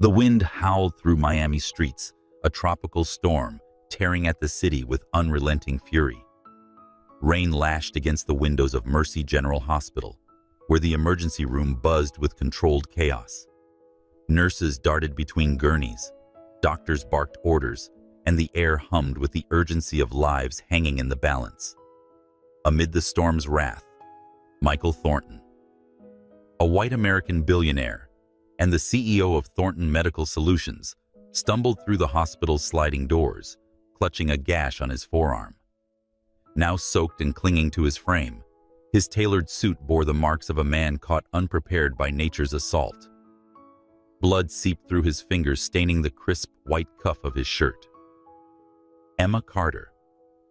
The wind howled through Miami streets, a tropical storm tearing at the city with unrelenting fury. Rain lashed against the windows of Mercy General Hospital, where the emergency room buzzed with controlled chaos. Nurses darted between gurneys, doctors barked orders, and the air hummed with the urgency of lives hanging in the balance. Amid the storm's wrath, Michael Thornton, a white American billionaire and the CEO of Thornton Medical Solutions, stumbled through the hospital's sliding doors, clutching a gash on his forearm. Now soaked and clinging to his frame, his tailored suit bore the marks of a man caught unprepared by nature's assault. Blood seeped through his fingers, staining the crisp white cuff of his shirt. Emma Carter,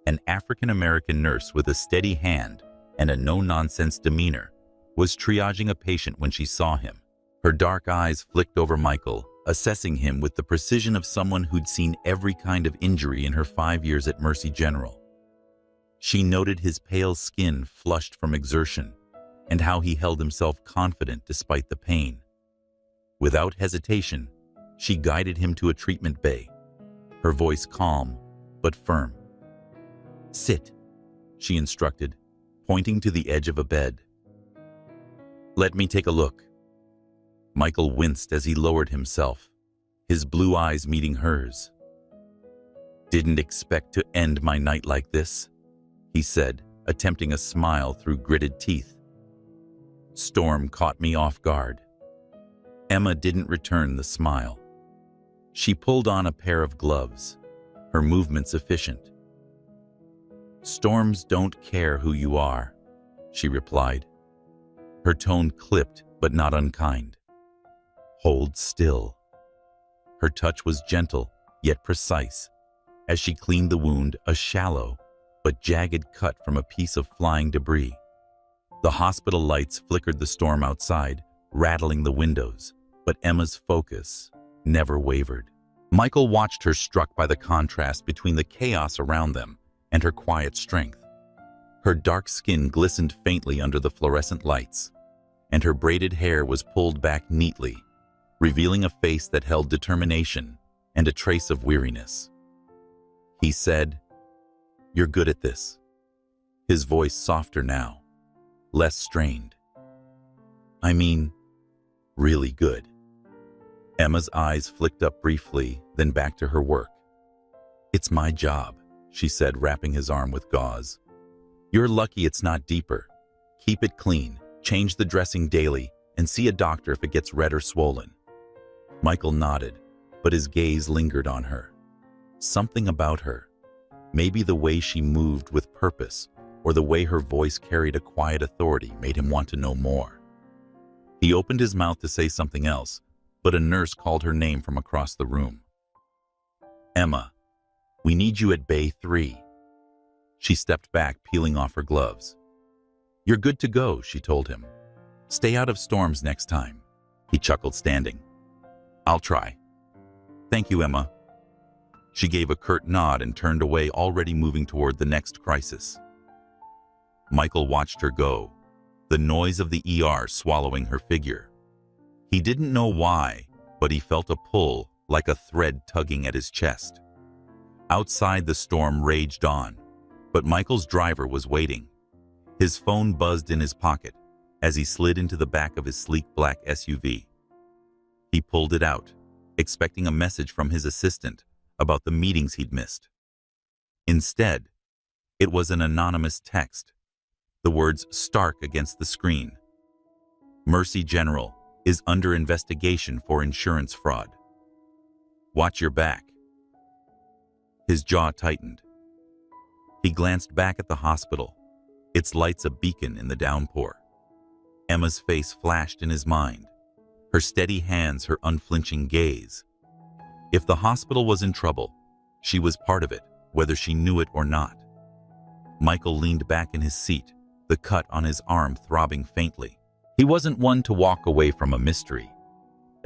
an African-American nurse with a steady hand and a no-nonsense demeanor, was triaging a patient when she saw him. Her dark eyes flicked over Michael, assessing him with the precision of someone who'd seen every kind of injury in her 5 years at Mercy General. She noted his pale skin flushed from exertion and how he held himself confident despite the pain. Without hesitation, she guided him to a treatment bay, her voice calm but firm. "Sit," she instructed, pointing to the edge of a bed. "Let me take a look." Michael winced as he lowered himself, his blue eyes meeting hers. "Didn't expect to end my night like this," he said, attempting a smile through gritted teeth. "Storm caught me off guard." Emma didn't return the smile. She pulled on a pair of gloves, her movements efficient. "Storms don't care who you are," she replied. Her tone clipped but not unkind. "Hold still." Her touch was gentle yet precise, as she cleaned the wound, a shallow but jagged cut from a piece of flying debris. The hospital lights flickered the storm outside, rattling the windows, but Emma's focus never wavered. Michael watched her, struck by the contrast between the chaos around them and her quiet strength. Her dark skin glistened faintly under the fluorescent lights, and her braided hair was pulled back neatly, revealing a face that held determination and a trace of weariness. He said, "You're good at this," his voice softer now, less strained. "I mean, really good." Emma's eyes flicked up briefly, then back to her work. "It's my job," she said, wrapping his arm with gauze. "You're lucky it's not deeper. Keep it clean, change the dressing daily, and see a doctor if it gets red or swollen." Michael nodded, but his gaze lingered on her. Something about her, maybe the way she moved with purpose, or the way her voice carried a quiet authority, made him want to know more. He opened his mouth to say something else, but a nurse called her name from across the room. "Emma, we need you at Bay 3. She stepped back, peeling off her gloves. "You're good to go," she told him. "Stay out of storms next time." He chuckled, standing. "I'll try." "Thank you, Emma." She gave a curt nod and turned away, already moving toward the next crisis. Michael watched her go, the noise of the ER swallowing her figure. He didn't know why, but he felt a pull, like a thread tugging at his chest. Outside, the storm raged on, but Michael's driver was waiting. His phone buzzed in his pocket as he slid into the back of his sleek black SUV. He pulled it out, expecting a message from his assistant about the meetings he'd missed. Instead, it was an anonymous text, the words stark against the screen. "Mercy General is under investigation for insurance fraud. Watch your back." His jaw tightened. He glanced back at the hospital, its lights a beacon in the downpour. Emma's face flashed in his mind, her steady hands, her unflinching gaze. If the hospital was in trouble, she was part of it, whether she knew it or not. Michael leaned back in his seat, the cut on his arm throbbing faintly. He wasn't one to walk away from a mystery,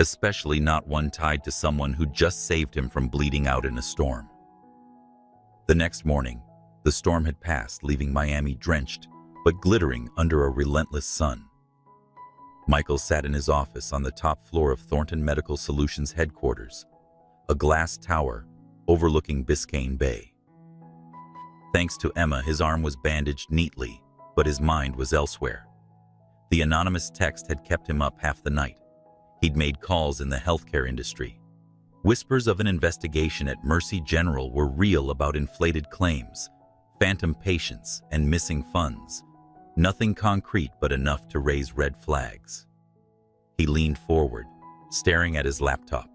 especially not one tied to someone who just saved him from bleeding out in a storm. The next morning, the storm had passed, leaving Miami drenched but glittering under a relentless sun. Michael sat in his office on the top floor of Thornton Medical Solutions headquarters, a glass tower overlooking Biscayne Bay. Thanks to Emma, his arm was bandaged neatly, but his mind was elsewhere. The anonymous text had kept him up half the night. He'd made calls in the healthcare industry. Whispers of an investigation at Mercy General were real about inflated claims, phantom patients, and missing funds. Nothing concrete, but enough to raise red flags. He leaned forward, staring at his laptop.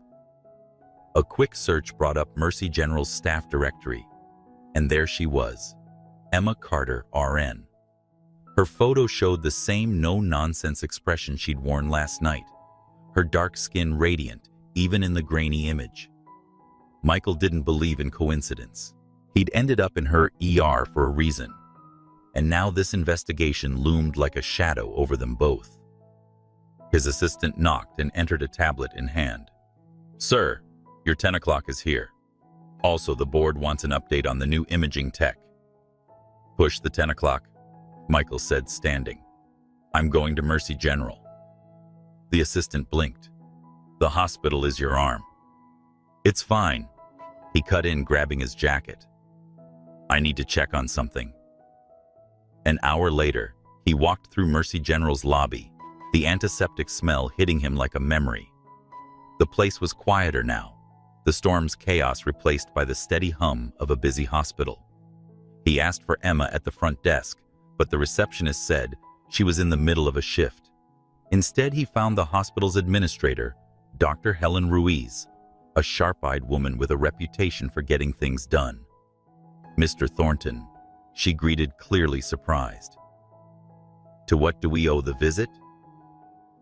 A quick search brought up Mercy General's staff directory, and there she was, Emma Carter, RN. Her photo showed the same no-nonsense expression she'd worn last night, her dark skin radiant, even in the grainy image. Michael didn't believe in coincidence. He'd ended up in her ER for a reason, and now this investigation loomed like a shadow over them both. His assistant knocked and entered a tablet in hand. "Sir, your 10 o'clock is here. Also, the board wants an update on the new imaging tech." "Push the 10 o'clock," Michael said, standing. "I'm going to Mercy General." The assistant blinked. "The hospital is your arm." "It's fine." He cut in, grabbing his jacket. "I need to check on something." An hour later, he walked through Mercy General's lobby, the antiseptic smell hitting him like a memory. The place was quieter now, the storm's chaos replaced by the steady hum of a busy hospital. He asked for Emma at the front desk, but the receptionist said she was in the middle of a shift. Instead, he found the hospital's administrator, Dr. Helen Ruiz, a sharp-eyed woman with a reputation for getting things done. "Mr. Thornton," she greeted, clearly surprised. "To what do we owe the visit?"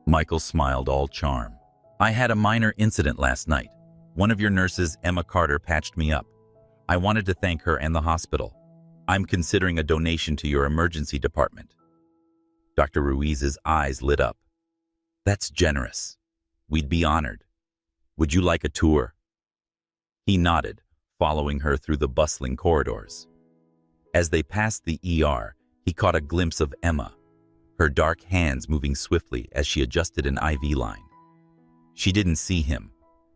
Michael smiled, all charm. "I had a minor incident last night. One of your nurses, Emma Carter, patched me up. I wanted to thank her and the hospital. I'm considering a donation to your emergency department." Dr. Ruiz's eyes lit up. "That's generous. We'd be honored. Would you like a tour?" He nodded, following her through the bustling corridors. As they passed the ER, he caught a glimpse of Emma, her dark hands moving swiftly as she adjusted an IV line. She didn't see him,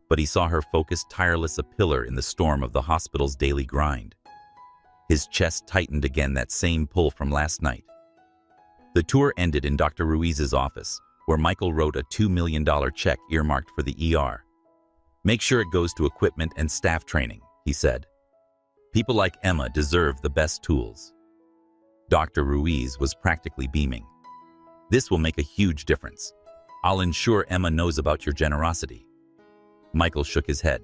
but he saw her focus, tireless, a pillar in the storm of the hospital's daily grind. His chest tightened again, that same pull from last night. The tour ended in Dr. Ruiz's office, where Michael wrote a $2 million check earmarked for the ER. "Make sure it goes to equipment and staff training," he said. "People like Emma deserve the best tools." Dr. Ruiz was practically beaming. "This will make a huge difference. I'll ensure Emma knows about your generosity." Michael shook his head.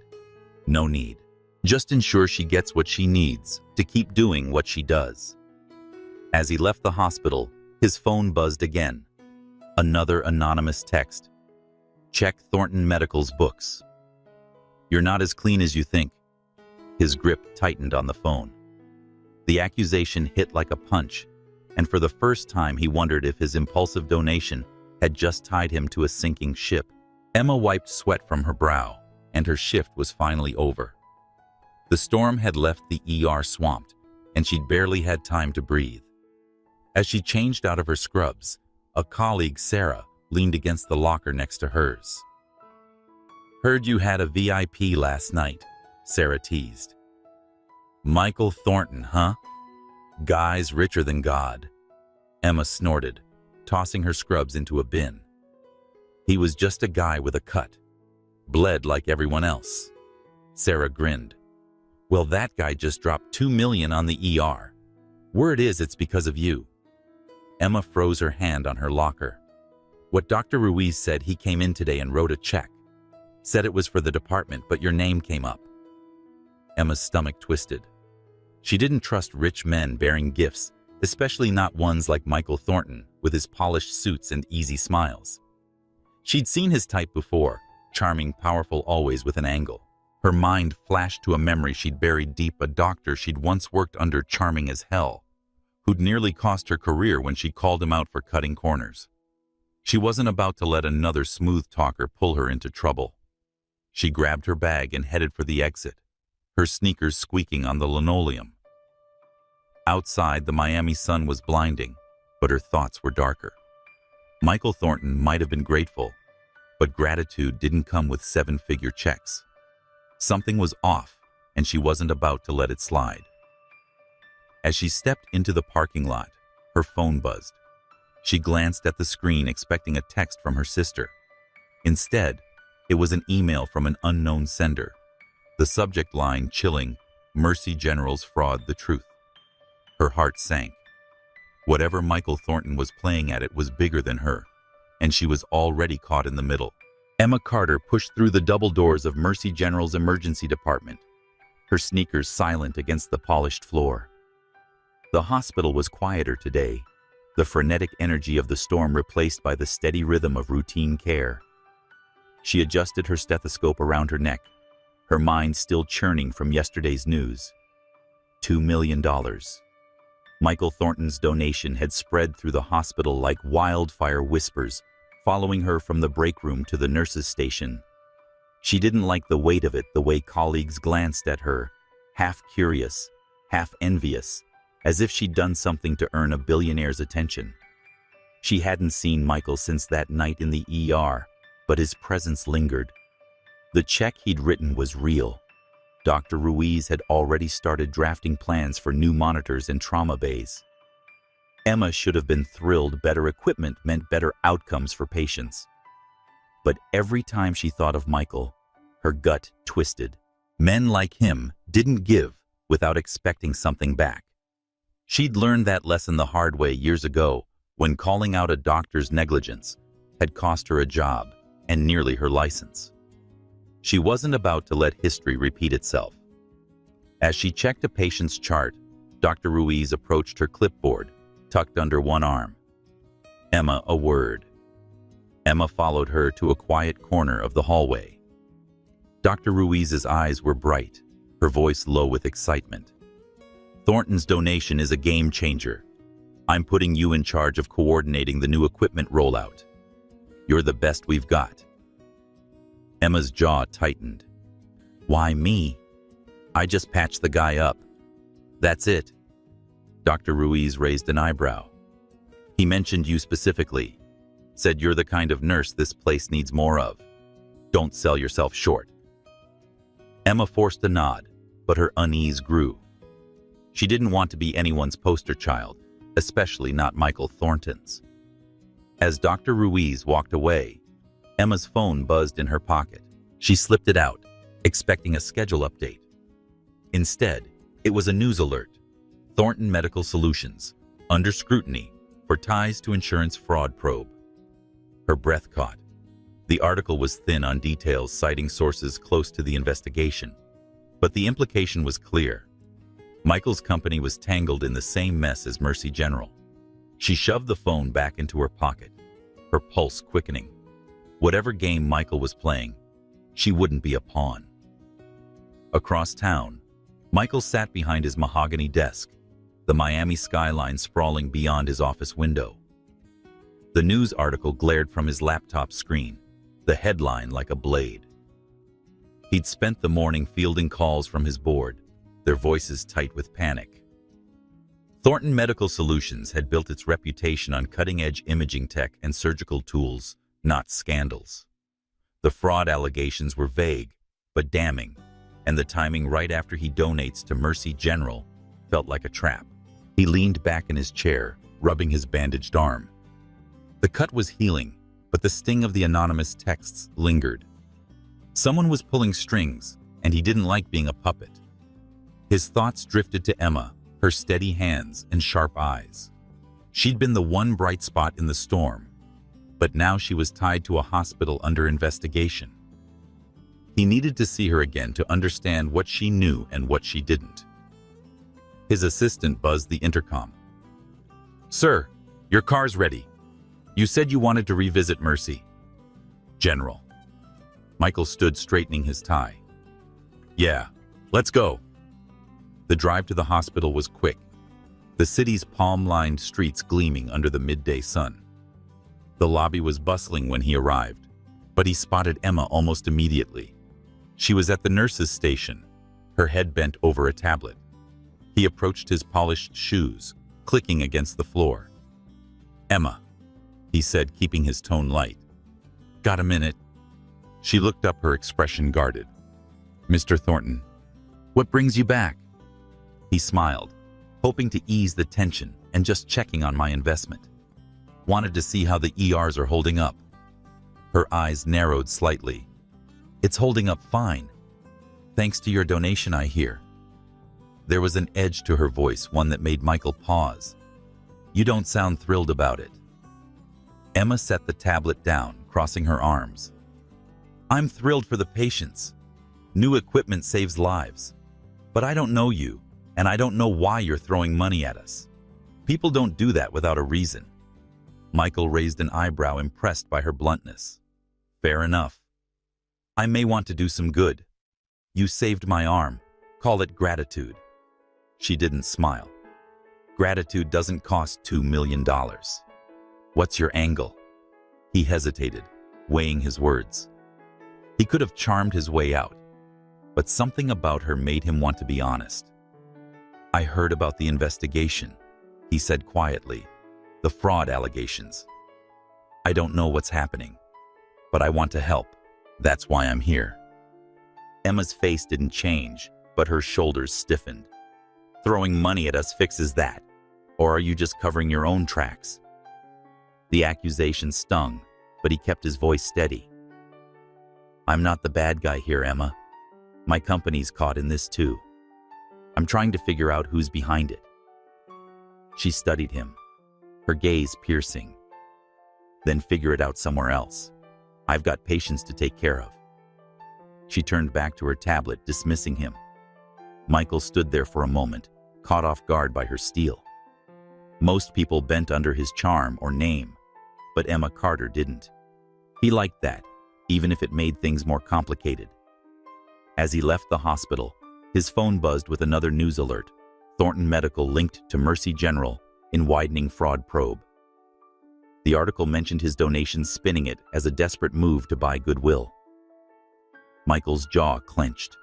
"No need. Just ensure she gets what she needs to keep doing what she does." As he left the hospital, his phone buzzed again. Another anonymous text. "Check Thornton Medical's books. You're not as clean as you think." His grip tightened on the phone. The accusation hit like a punch, and for the first time he wondered if his impulsive donation had just tied him to a sinking ship. Emma wiped sweat from her brow, and her shift was finally over. The storm had left the ER swamped, and she'd barely had time to breathe. As she changed out of her scrubs, a colleague, Sarah, leaned against the locker next to hers. "Heard you had a VIP last night," Sarah teased. "Michael Thornton, huh? Guy's richer than God." Emma snorted, tossing her scrubs into a bin. "He was just a guy with a cut. Bled like everyone else." Sarah grinned. "Well, that guy just dropped $2 million on the ER. Word is it's because of you." Emma froze her hand on her locker. "What Dr. Ruiz said, he came in today and wrote a check. Said it was for the department, but your name came up." Emma's stomach twisted. She didn't trust rich men bearing gifts, especially not ones like Michael Thornton, with his polished suits and easy smiles. She'd seen his type before, charming, powerful, always with an angle. Her mind flashed to a memory she'd buried deep, a doctor she'd once worked under, charming as hell, who'd nearly cost her career when she called him out for cutting corners. She wasn't about to let another smooth talker pull her into trouble. She grabbed her bag and headed for the exit, her sneakers squeaking on the linoleum. Outside, the Miami sun was blinding, but her thoughts were darker. Michael Thornton might have been grateful, but gratitude didn't come with seven-figure checks. Something was off, and she wasn't about to let it slide. As she stepped into the parking lot, her phone buzzed. She glanced at the screen expecting a text from her sister. Instead, it was an email from an unknown sender. The subject line chilling, "Mercy General's fraud, the truth." Her heart sank. Whatever Michael Thornton was playing at it was bigger than her, and she was already caught in the middle. Emma Carter pushed through the double doors of Mercy General's emergency department, her sneakers silent against the polished floor. The hospital was quieter today, the frenetic energy of the storm replaced by the steady rhythm of routine care. She adjusted her stethoscope around her neck, her mind still churning from yesterday's news. $2 million. Michael Thornton's donation had spread through the hospital like wildfire whispers, following her from the break room to the nurses' station. She didn't like the weight of it, the way colleagues glanced at her, half curious, half envious, as if she'd done something to earn a billionaire's attention. She hadn't seen Michael since that night in the ER, but his presence lingered. The check he'd written was real. Dr. Ruiz had already started drafting plans for new monitors and trauma bays. Emma should have been thrilled. Better equipment meant better outcomes for patients. But every time she thought of Michael, her gut twisted. Men like him didn't give without expecting something back. She'd learned that lesson the hard way years ago when calling out a doctor's negligence had cost her a job and nearly her license. She wasn't about to let history repeat itself. As she checked a patient's chart, Dr. Ruiz approached her clipboard, tucked under one arm. Emma, a word. Emma followed her to a quiet corner of the hallway. Dr. Ruiz's eyes were bright, her voice low with excitement. "Thornton's donation is a game changer. I'm putting you in charge of coordinating the new equipment rollout. You're the best we've got." Emma's jaw tightened. "Why me? I just patched the guy up. That's it." Dr. Ruiz raised an eyebrow. "He mentioned you specifically. Said you're the kind of nurse this place needs more of. Don't sell yourself short." Emma forced a nod, but her unease grew. She didn't want to be anyone's poster child, especially not Michael Thornton's. As Dr. Ruiz walked away, Emma's phone buzzed in her pocket. She slipped it out, expecting a schedule update. Instead, it was a news alert. Thornton Medical Solutions, under scrutiny for ties to insurance fraud probe. Her breath caught. The article was thin on details, citing sources close to the investigation. But the implication was clear. Michael's company was tangled in the same mess as Mercy General. She shoved the phone back into her pocket, her pulse quickening. Whatever game Michael was playing, she wouldn't be a pawn. Across town, Michael sat behind his mahogany desk, the Miami skyline sprawling beyond his office window. The news article glared from his laptop screen, the headline like a blade. He'd spent the morning fielding calls from his board, their voices tight with panic. Thornton Medical Solutions had built its reputation on cutting-edge imaging tech and surgical tools, not scandals. The fraud allegations were vague, but damning, and the timing right after he donates to Mercy General felt like a trap. He leaned back in his chair, rubbing his bandaged arm. The cut was healing, but the sting of the anonymous texts lingered. Someone was pulling strings, and he didn't like being a puppet. His thoughts drifted to Emma, her steady hands and sharp eyes. She'd been the one bright spot in the storm, but now she was tied to a hospital under investigation. He needed to see her again to understand what she knew and what she didn't. His assistant buzzed the intercom. "Sir, your car's ready. You said you wanted to revisit Mercy General." Michael stood straightening his tie. "Yeah, let's go." The drive to the hospital was quick, the city's palm-lined streets gleaming under the midday sun. The lobby was bustling when he arrived, but he spotted Emma almost immediately. She was at the nurse's station, her head bent over a tablet. He approached his polished shoes, clicking against the floor. "Emma." he said, keeping his tone light. Got a minute? She looked up, her expression guarded. Mr. Thornton, what brings you back? He smiled, hoping to ease the tension and just checking on my investment. Wanted to see how the ERs are holding up. Her eyes narrowed slightly. It's holding up fine. Thanks to your donation, I hear. There was an edge to her voice, one that made Michael pause. You don't sound thrilled about it. Emma set the tablet down, crossing her arms. I'm thrilled for the patients. New equipment saves lives. But I don't know you, and I don't know why you're throwing money at us. People don't do that without a reason. Michael raised an eyebrow, impressed by her bluntness. Fair enough. I may want to do some good. You saved my arm. Call it gratitude. She didn't smile. Gratitude doesn't cost $2 million. What's your angle? He hesitated, weighing his words. He could have charmed his way out, but something about her made him want to be honest. I heard about the investigation, he said quietly. The fraud allegations. I don't know what's happening, but I want to help. That's why I'm here. Emma's face didn't change, but her shoulders stiffened. Throwing money at us fixes that, or are you just covering your own tracks? The accusation stung, but he kept his voice steady. I'm not the bad guy here, Emma. My company's caught in this too. I'm trying to figure out who's behind it. She studied him, her gaze piercing. Then figure it out somewhere else. I've got patients to take care of. She turned back to her tablet, dismissing him. Michael stood there for a moment, caught off guard by her steel. Most people bent under his charm or name, but Emma Carter didn't. He liked that, even if it made things more complicated. As he left the hospital, his phone buzzed with another news alert. Thornton Medical linked to Mercy General in widening fraud probe. The article mentioned his donation, spinning it as a desperate move to buy goodwill. Michael's jaw clenched.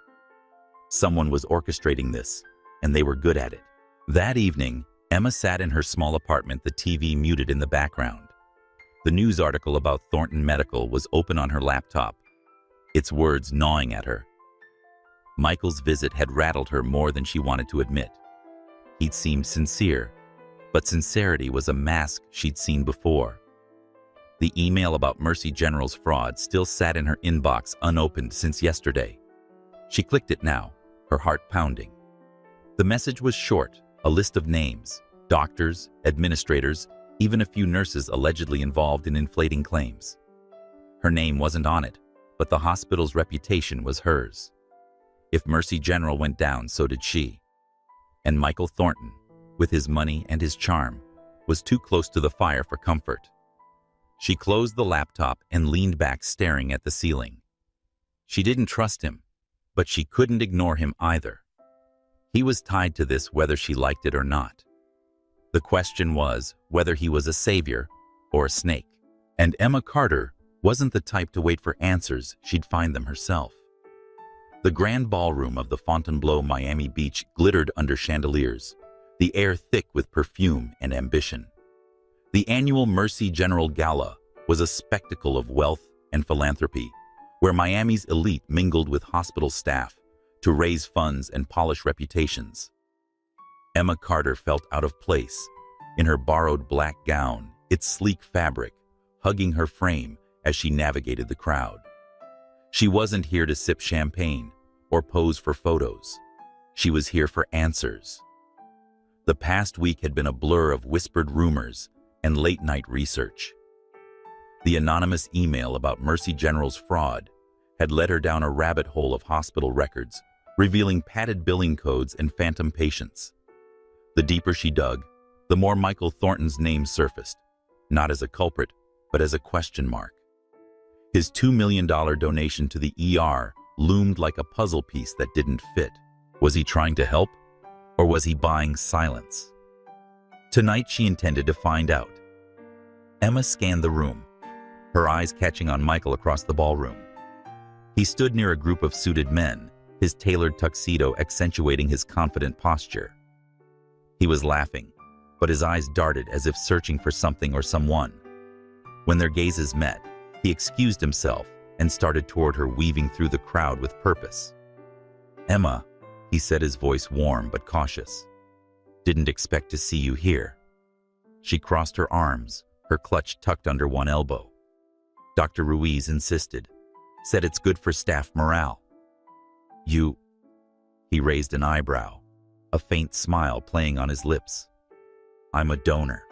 Someone was orchestrating this, and they were good at it. That evening, Emma sat in her small apartment, the TV muted in the background. The news article about Thornton Medical was open on her laptop, its words gnawing at her. Michael's visit had rattled her more than she wanted to admit. He'd seemed sincere, but sincerity was a mask she'd seen before. The email about Mercy General's fraud still sat in her inbox unopened since yesterday. She clicked it now, her heart pounding. The message was short, a list of names, doctors, administrators, even a few nurses allegedly involved in inflating claims. Her name wasn't on it, but the hospital's reputation was hers. If Mercy General went down, so did she. And Michael Thornton, with his money and his charm, was too close to the fire for comfort. She closed the laptop and leaned back, staring at the ceiling. She didn't trust him, but she couldn't ignore him either. He was tied to this whether she liked it or not. The question was whether he was a savior or a snake. And Emma Carter wasn't the type to wait for answers, she'd find them herself. The grand ballroom of the Fontainebleau Miami Beach glittered under chandeliers, the air thick with perfume and ambition. The annual Mercy General Gala was a spectacle of wealth and philanthropy, where Miami's elite mingled with hospital staff to raise funds and polish reputations. Emma Carter felt out of place in her borrowed black gown, its sleek fabric hugging her frame as she navigated the crowd. She wasn't here to sip champagne or pose for photos. She was here for answers. The past week had been a blur of whispered rumors and late-night research. The anonymous email about Mercy General's fraud had led her down a rabbit hole of hospital records, revealing padded billing codes and phantom patients. The deeper she dug, the more Michael Thornton's name surfaced, not as a culprit, but as a question mark. His $2 million donation to the ER loomed like a puzzle piece that didn't fit. Was he trying to help, or was he buying silence? Tonight she intended to find out. Emma scanned the room, her eyes catching on Michael across the ballroom. He stood near a group of suited men, his tailored tuxedo accentuating his confident posture. He was laughing, but his eyes darted as if searching for something or someone. When their gazes met, he excused himself and started toward her, weaving through the crowd with purpose. "Emma," he said, his voice warm but cautious. "Didn't expect to see you here." She crossed her arms, her clutch tucked under one elbow. Dr. Ruiz insisted, said it's good for staff morale. "You..." He raised an eyebrow, a faint smile playing on his lips. "I'm a donor.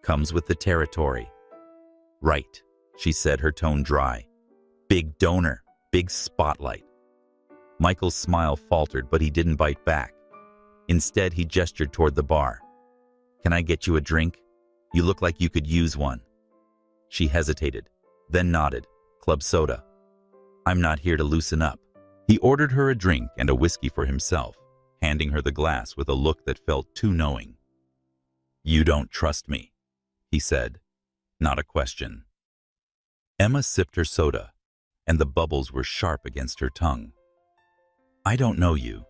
Comes with the territory." "Right," she said, her tone dry. "Big donor, big spotlight." Michael's smile faltered, but he didn't bite back. Instead, he gestured toward the bar. "Can I get you a drink? You look like you could use one." She hesitated, then nodded. "Club soda." "I'm not here to loosen up." He ordered her a drink and a whiskey for himself, handing her the glass with a look that felt too knowing. "You don't trust me," he said, not a question. Emma sipped her soda, and the bubbles were sharp against her tongue. "I don't know you,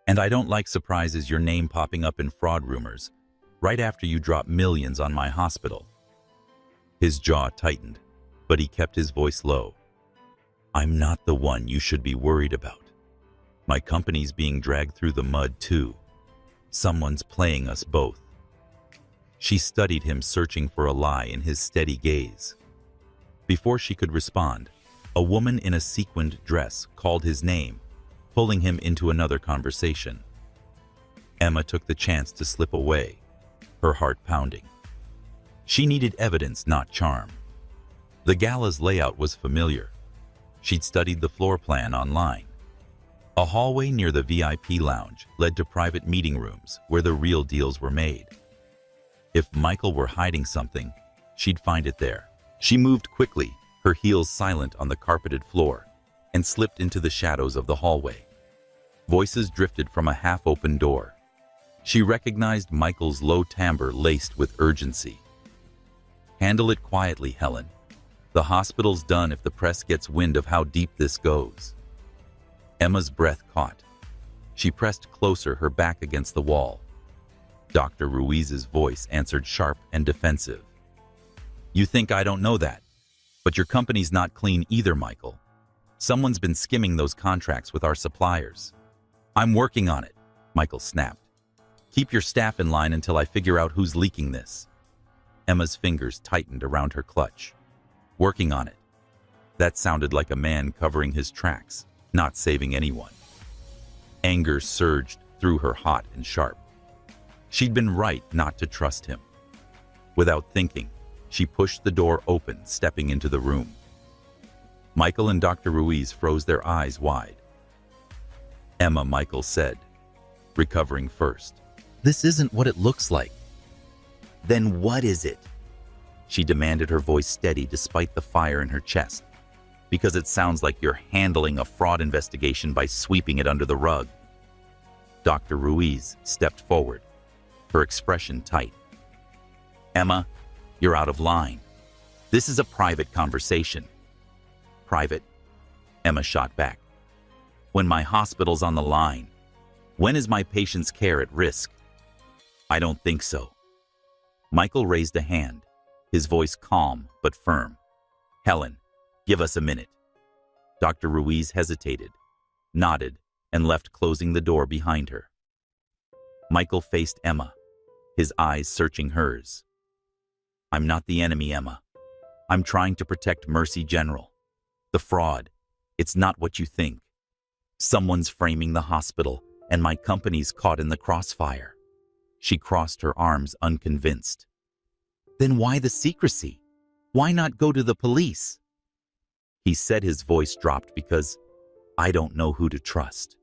and I don't like surprises, your name popping up in fraud rumors right after you drop millions on my hospital." His jaw tightened, but he kept his voice low. "I'm not the one you should be worried about. My company's being dragged through the mud too. Someone's playing us both." She studied him, searching for a lie in his steady gaze. Before she could respond, a woman in a sequined dress called his name, pulling him into another conversation. Emma took the chance to slip away, her heart pounding. She needed evidence, not charm. The gala's layout was familiar. She'd studied the floor plan online. A hallway near the VIP lounge led to private meeting rooms where the real deals were made. If Michael were hiding something, she'd find it there. She moved quickly, her heels silent on the carpeted floor, and slipped into the shadows of the hallway. Voices drifted from a half-open door. She recognized Michael's low timbre laced with urgency. "Handle it quietly, Helen. The hospital's done if the press gets wind of how deep this goes." Emma's breath caught. She pressed closer, her back against the wall. Dr. Ruiz's voice answered, sharp and defensive. "You think I don't know that? But your company's not clean either, Michael. Someone's been skimming those contracts with our suppliers." "I'm working on it," Michael snapped. "Keep your staff in line until I figure out who's leaking this." Emma's fingers tightened around her clutch. "Working on it." That sounded like a man covering his tracks, not saving anyone. Anger surged through her, hot and sharp. She'd been right not to trust him. Without thinking, she pushed the door open, stepping into the room. Michael and Dr. Ruiz froze, their eyes wide. "Emma," Michael said, recovering first. "This isn't what it looks like." "Then what is it?" she demanded, her voice steady despite the fire in her chest. "Because it sounds like you're handling a fraud investigation by sweeping it under the rug." Dr. Ruiz stepped forward, her expression tight. "Emma, you're out of line. This is a private conversation." "Private?" Emma shot back. "When my hospital's on the line? When is my patient's care at risk?" "I don't think so." Michael raised a hand, his voice calm but firm. "Helen, give us a minute." Dr. Ruiz hesitated, nodded, and left, closing the door behind her. Michael faced Emma, his eyes searching hers. "I'm not the enemy, Emma. I'm trying to protect Mercy General. The fraud, it's not what you think. Someone's framing the hospital, and my company's caught in the crossfire." She crossed her arms, unconvinced. "Then why the secrecy? Why not go to the police?" He said, his voice dropped, "Because I don't know who to trust.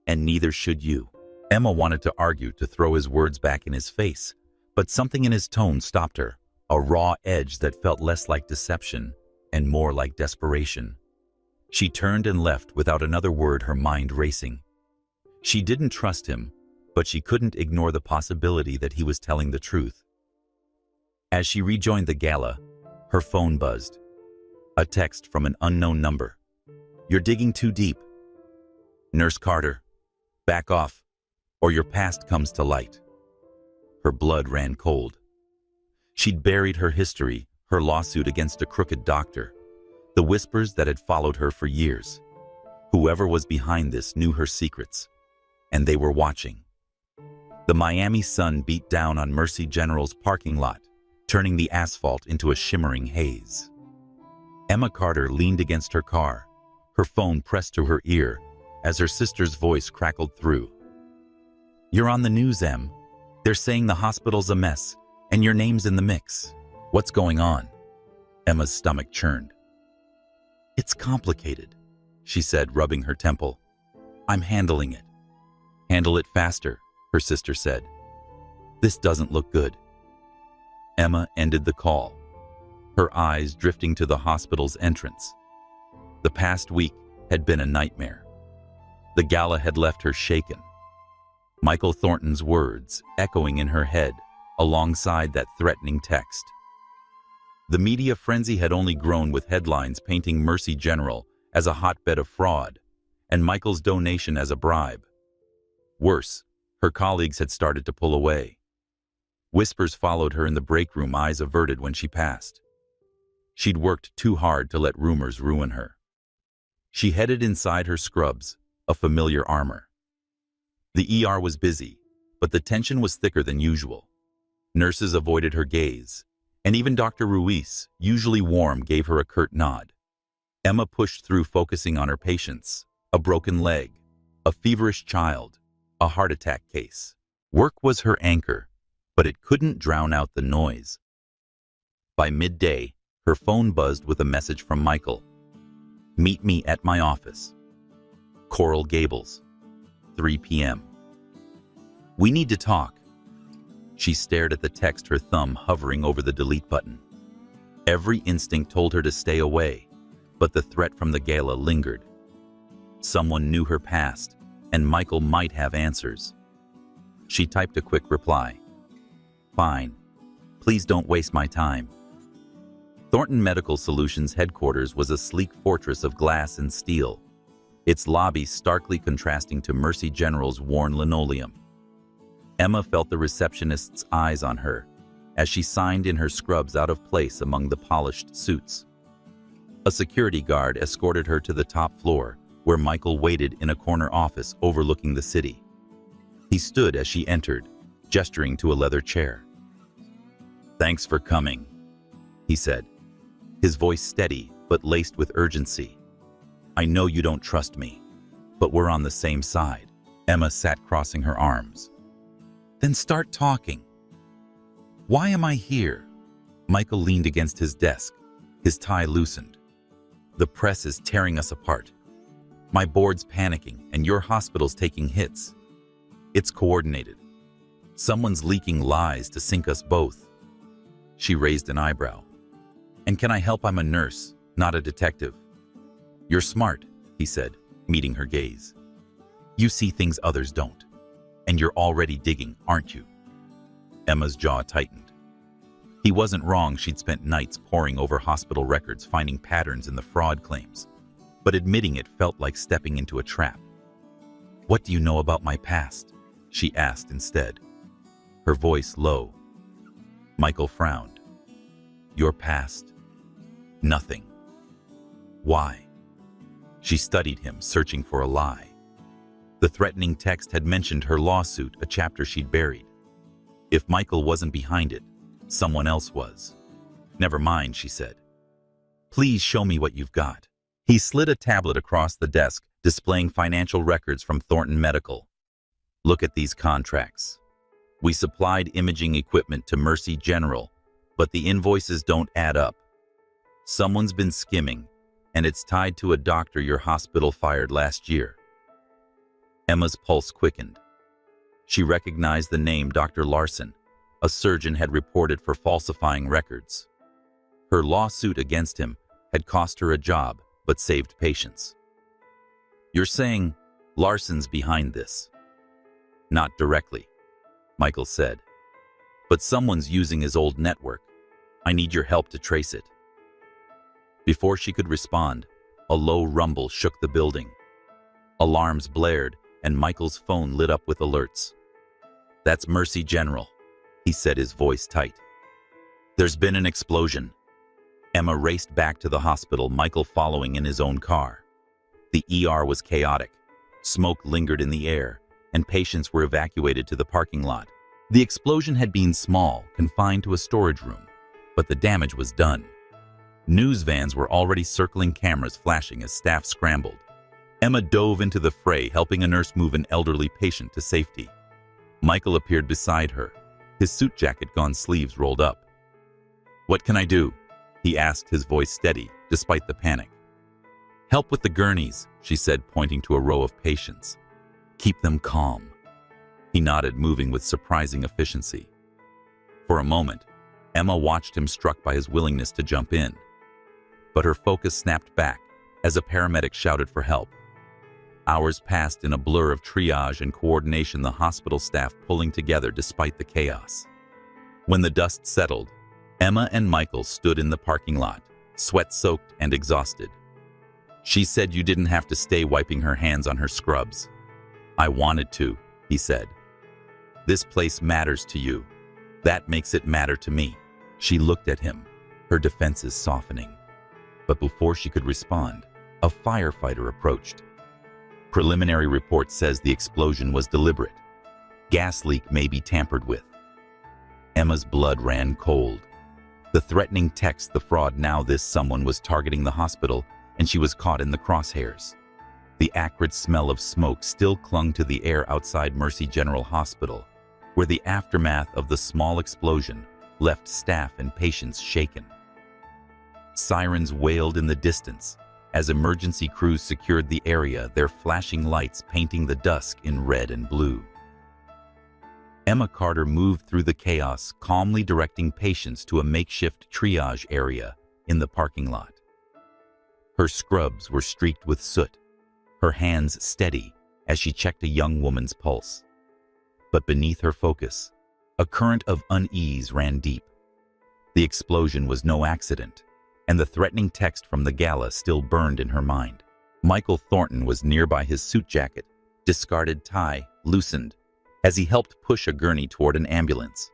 And neither should you." Emma wanted to argue, to throw his words back in his face, but something in his tone stopped her, a raw edge that felt less like deception and more like desperation. She turned and left without another word, her mind racing. She didn't trust him, but she couldn't ignore the possibility that he was telling the truth. As she rejoined the gala, her phone buzzed. A text from an unknown number. "You're digging too deep. Nurse Carter, back off, or your past comes to light." Her blood ran cold. She'd buried her history, her lawsuit against a crooked doctor, the whispers that had followed her for years. Whoever was behind this knew her secrets, and they were watching. The Miami sun beat down on Mercy General's parking lot, turning the asphalt into a shimmering haze. Emma Carter leaned against her car, her phone pressed to her ear as her sister's voice crackled through. "You're on the news, Em. They're saying the hospital's a mess, and your name's in the mix. What's going on?" Emma's stomach churned. "It's complicated," she said, rubbing her temple. "I'm handling it." "Handle it faster," her sister said. "This doesn't look good." Emma ended the call, her eyes drifting to the hospital's entrance. The past week had been a nightmare. The gala had left her shaken. Michael Thornton's words echoing in her head alongside that threatening text. The media frenzy had only grown, with headlines painting Mercy General as a hotbed of fraud and Michael's donation as a bribe. Worse, her colleagues had started to pull away. Whispers followed her in the break room, eyes averted when she passed. She'd worked too hard to let rumors ruin her. She headed inside her scrubs, a familiar armor. The ER was busy, but the tension was thicker than usual. Nurses avoided her gaze, and even Dr. Ruiz, usually warm, gave her a curt nod. Emma pushed through, focusing on her patients: a broken leg, a feverish child, a heart attack case. Work was her anchor, but it couldn't drown out the noise. By midday, her phone buzzed with a message from Michael. "Meet me at my office. Coral Gables, 3 p.m. We need to talk." She stared at the text, her thumb hovering over the delete button. Every instinct told her to stay away, but the threat from the gala lingered. Someone knew her past, and Michael might have answers. She typed a quick reply. "Fine. Please don't waste my time." Thornton Medical Solutions headquarters was a sleek fortress of glass and steel, its lobby starkly contrasting to Mercy General's worn linoleum. Emma felt the receptionist's eyes on her as she signed in, her scrubs out of place among the polished suits. A security guard escorted her to the top floor, where Michael waited in a corner office overlooking the city. He stood as she entered, gesturing to a leather chair. "Thanks for coming," he said, his voice steady but laced with urgency. "I know you don't trust me, but we're on the same side." Emma sat crossing her arms. "Then start talking." "Why am I here?" Michael leaned against his desk, his tie loosened. "The press is tearing us apart. My board's panicking, and your hospital's taking hits. It's coordinated. Someone's leaking lies to sink us both." She raised an eyebrow. "And can I help? I'm a nurse, not a detective." "You're smart," he said, meeting her gaze. "You see things others don't. And you're already digging, aren't you?" Emma's jaw tightened. He wasn't wrong. She'd spent nights poring over hospital records, finding patterns in the fraud claims. But admitting it felt like stepping into a trap. "What do you know about my past?" she asked instead, her voice low. Michael frowned. "Your past? Nothing." "Why?" She studied him, searching for a lie. The threatening text had mentioned her lawsuit, a chapter she'd buried. If Michael wasn't behind it, someone else was. "Never mind," she said. "Please show me what you've got." He slid a tablet across the desk, displaying financial records from Thornton Medical. "Look at these contracts. We supplied imaging equipment to Mercy General, but the invoices don't add up. Someone's been skimming, and it's tied to a doctor your hospital fired last year." Emma's pulse quickened. She recognized the name Dr. Larson, a surgeon had reported for falsifying records. Her lawsuit against him had cost her a job, but saved patients. "You're saying Larson's behind this?" "Not directly," Michael said. "But someone's using his old network. I need your help to trace it." Before she could respond, a low rumble shook the building. Alarms blared, and Michael's phone lit up with alerts. "That's Mercy General," he said, his voice tight. "There's been an explosion. Emma raced back to the hospital, Michael following in his own car. The ER was chaotic. Smoke lingered in the air, and patients were evacuated to the parking lot. The explosion had been small, confined to a storage room, but the damage was done. News vans were already circling, cameras flashing as staff scrambled. Emma dove into the fray, helping a nurse move an elderly patient to safety. Michael appeared beside her, his suit jacket gone, sleeves rolled up. "What can I do?" he asked, his voice steady, despite the panic. "Help with the gurneys," she said, pointing to a row of patients. "Keep them calm." He nodded, moving with surprising efficiency. For a moment, Emma watched him, struck by his willingness to jump in. But her focus snapped back as a paramedic shouted for help. Hours passed in a blur of triage and coordination, the hospital staff pulling together despite the chaos. When the dust settled, Emma and Michael stood in the parking lot, sweat-soaked and exhausted. She said you didn't have to stay, wiping her hands on her scrubs. "I wanted to," he said. "This place matters to you. That makes it matter to me." She looked at him, her defenses softening. But before she could respond, a firefighter approached. "Preliminary report says the explosion was deliberate. Gas leak may be tampered with." Emma's blood ran cold. The threatening text, the fraud, now this someone was targeting the hospital, and she was caught in the crosshairs. The acrid smell of smoke still clung to the air outside Mercy General Hospital, where the aftermath of the small explosion left staff and patients shaken. Sirens wailed in the distance as emergency crews secured the area, their flashing lights painting the dusk in red and blue. Emma Carter moved through the chaos, calmly directing patients to a makeshift triage area in the parking lot. Her scrubs were streaked with soot, her hands steady as she checked a young woman's pulse. But beneath her focus, a current of unease ran deep. The explosion was no accident, and the threatening text from the gala still burned in her mind. Michael Thornton was nearby, his suit jacket, discarded tie, loosened, as he helped push a gurney toward an ambulance.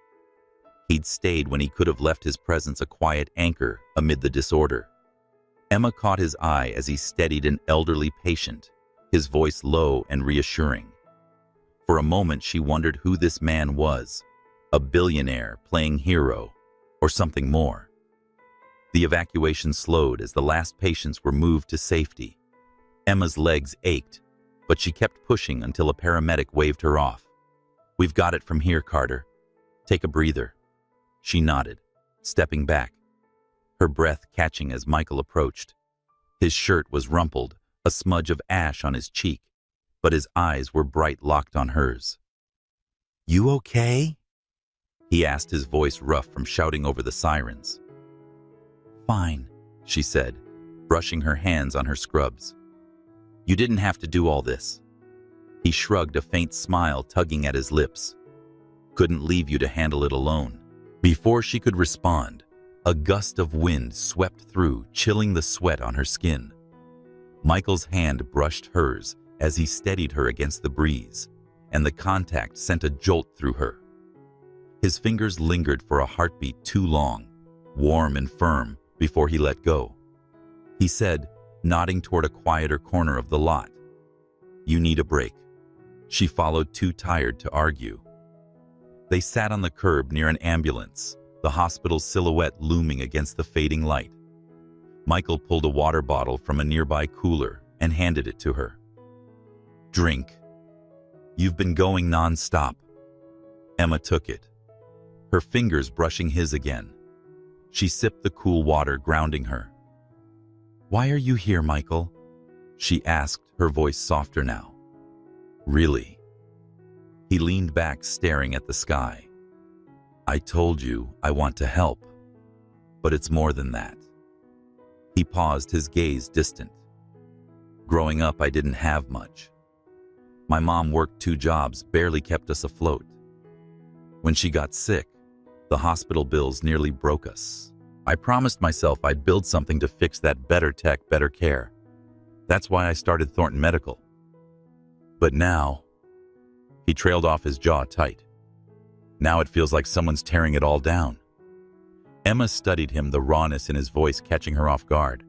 He'd stayed when he could have left, his presence a quiet anchor amid the disorder. Emma caught his eye as he steadied an elderly patient, his voice low and reassuring. For a moment she wondered who this man was, a billionaire playing hero, or something more. The evacuation slowed as the last patients were moved to safety. Emma's legs ached, but she kept pushing until a paramedic waved her off. "We've got it from here, Carter. Take a breather." She nodded, stepping back, her breath catching as Michael approached. His shirt was rumpled, a smudge of ash on his cheek, but his eyes were bright, locked on hers. "You okay?" he asked, his voice rough from shouting over the sirens. "Fine," she said, brushing her hands on her scrubs. "You didn't have to do all this." He shrugged, a faint smile tugging at his lips. "Couldn't leave you to handle it alone." Before she could respond, a gust of wind swept through, chilling the sweat on her skin. Michael's hand brushed hers as he steadied her against the breeze, and the contact sent a jolt through her. His fingers lingered for a heartbeat too long, warm and firm, before he let go. He said, nodding toward a quieter corner of the lot, "You need a break." She followed, too tired to argue. They sat on the curb near an ambulance, the hospital's silhouette looming against the fading light. Michael pulled a water bottle from a nearby cooler and handed it to her. "Drink. You've been going non-stop." Emma took it, her fingers brushing his again. She sipped the cool water, grounding her. "Why are you here, Michael?" she asked, her voice softer now. "Really?" He leaned back, staring at the sky. "I told you I want to help, but it's more than that." He paused, his gaze distant. "Growing up, I didn't have much. My mom worked 2 jobs, barely kept us afloat. When she got sick, the hospital bills nearly broke us. I promised myself I'd build something to fix that: better tech, better care. That's why I started Thornton Medical. But now," he trailed off, his jaw tight, "now it feels like someone's tearing it all down." Emma studied him, the rawness in his voice catching her off guard.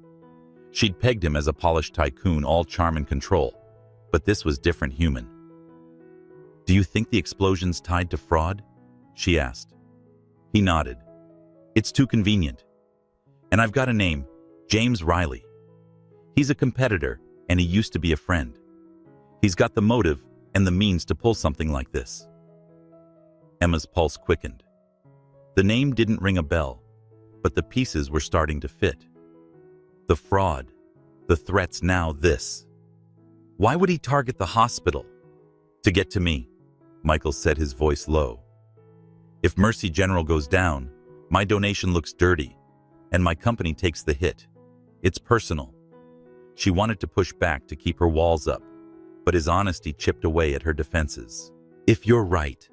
She'd pegged him as a polished tycoon, all charm and control, but this was different human. "Do you think the explosion's tied to fraud?" she asked. He nodded. "It's too convenient. And I've got a name, James Riley. He's a competitor, and he used to be a friend. He's got the motive and the means to pull something like this." Emma's pulse quickened. The name didn't ring a bell, but the pieces were starting to fit. The fraud, the threats, now this. Why would he target the hospital? "To get to me," Michael said, his voice low. "If Mercy General goes down, my donation looks dirty, and my company takes the hit. It's personal." She wanted to push back to keep her walls up, but his honesty chipped away at her defenses. "If you're right,"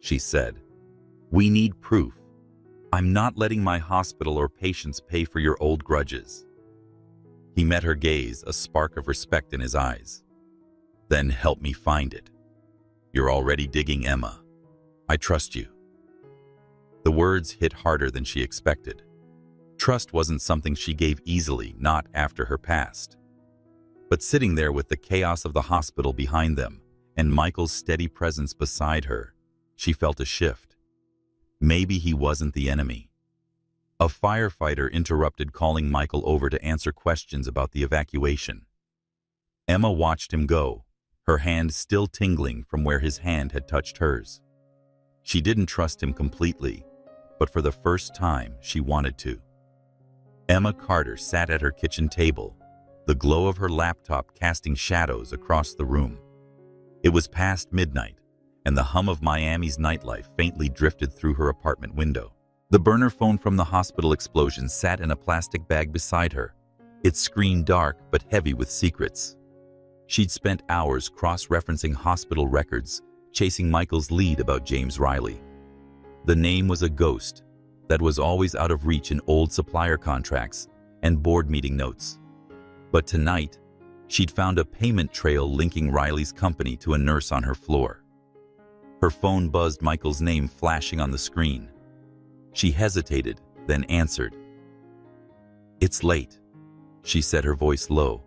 she said, "we need proof. I'm not letting my hospital or patients pay for your old grudges." He met her gaze, a spark of respect in his eyes. "Then help me find it. You're already digging, Emma. I trust you." The words hit harder than she expected. Trust wasn't something she gave easily, not after her past. But sitting there with the chaos of the hospital behind them and Michael's steady presence beside her, she felt a shift. Maybe he wasn't the enemy. A firefighter interrupted, calling Michael over to answer questions about the evacuation. Emma watched him go, her hand still tingling from where his hand had touched hers. She didn't trust him completely, but for the first time, she wanted to. Emma Carter sat at her kitchen table, the glow of her laptop casting shadows across the room. It was past midnight, and the hum of Miami's nightlife faintly drifted through her apartment window. The burner phone from the hospital explosion sat in a plastic bag beside her, its screen dark but heavy with secrets. She'd spent hours cross-referencing hospital records, chasing Michael's lead about James Riley. The name was a ghost that was always out of reach in old supplier contracts and board meeting notes. But tonight, she'd found a payment trail linking Riley's company to a nurse on her floor. Her phone buzzed, Michael's name flashing on the screen. She hesitated, then answered. "It's late," she said, her voice low.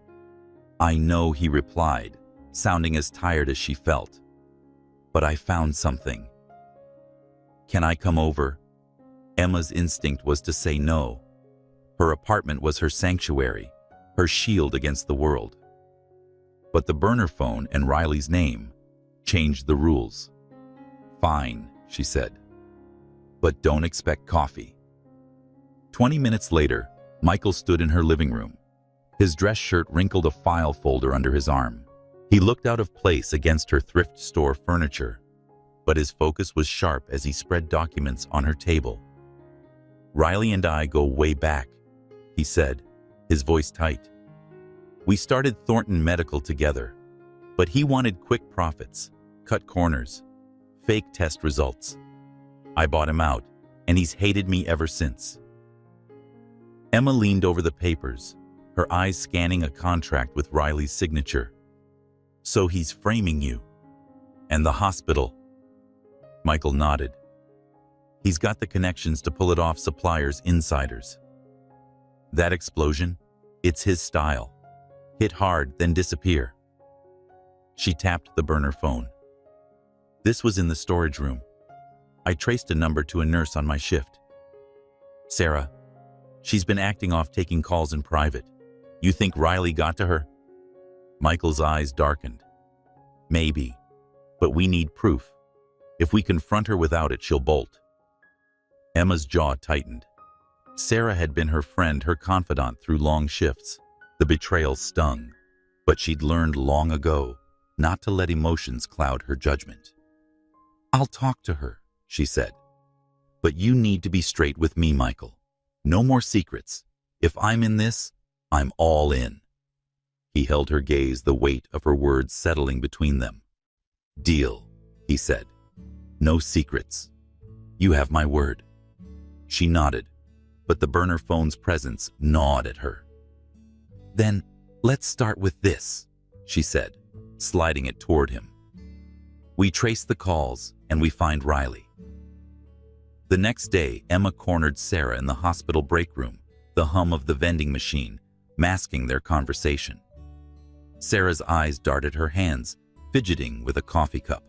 "I know," he replied, sounding as tired as she felt. "But I found something." "Can I come over?" Emma's instinct was to say no. Her apartment was her sanctuary, her shield against the world. But the burner phone and Riley's name changed the rules. "Fine," she said. "But don't expect coffee." 20 minutes later, Michael stood in her living room. His dress shirt wrinkled, a file folder under his arm. He looked out of place against her thrift store furniture, but his focus was sharp as he spread documents on her table. "Riley and I go way back," he said, his voice tight. "We started Thornton Medical together, but he wanted quick profits, cut corners, fake test results. I bought him out, and he's hated me ever since." Emma leaned over the papers, her eyes scanning a contract with Riley's signature. "So he's framing you. And the hospital?" Michael nodded. "He's got the connections to pull it off, suppliers, insiders. That explosion, it's his style. Hit hard, then disappear." She tapped the burner phone. "This was in the storage room. I traced a number to a nurse on my shift. Sarah. She's been acting off, taking calls in private. You think Riley got to her?" Michael's eyes darkened. "Maybe, but we need proof. If we confront her without it, she'll bolt." Emma's jaw tightened. Sarah had been her friend, her confidant through long shifts. The betrayal stung, but she'd learned long ago not to let emotions cloud her judgment. "I'll talk to her," she said. "But you need to be straight with me, Michael. No more secrets. If I'm in this, I'm all in." He held her gaze, the weight of her words settling between them. "Deal," he said. "No secrets. You have my word." She nodded, but the burner phone's presence gnawed at her. "Then let's start with this," she said, sliding it toward him. "We trace the calls and we find Riley. The next day, Emma cornered Sarah in the hospital break room, the hum of the vending machine masking their conversation. Sarah's eyes darted her hands, fidgeting with a coffee cup.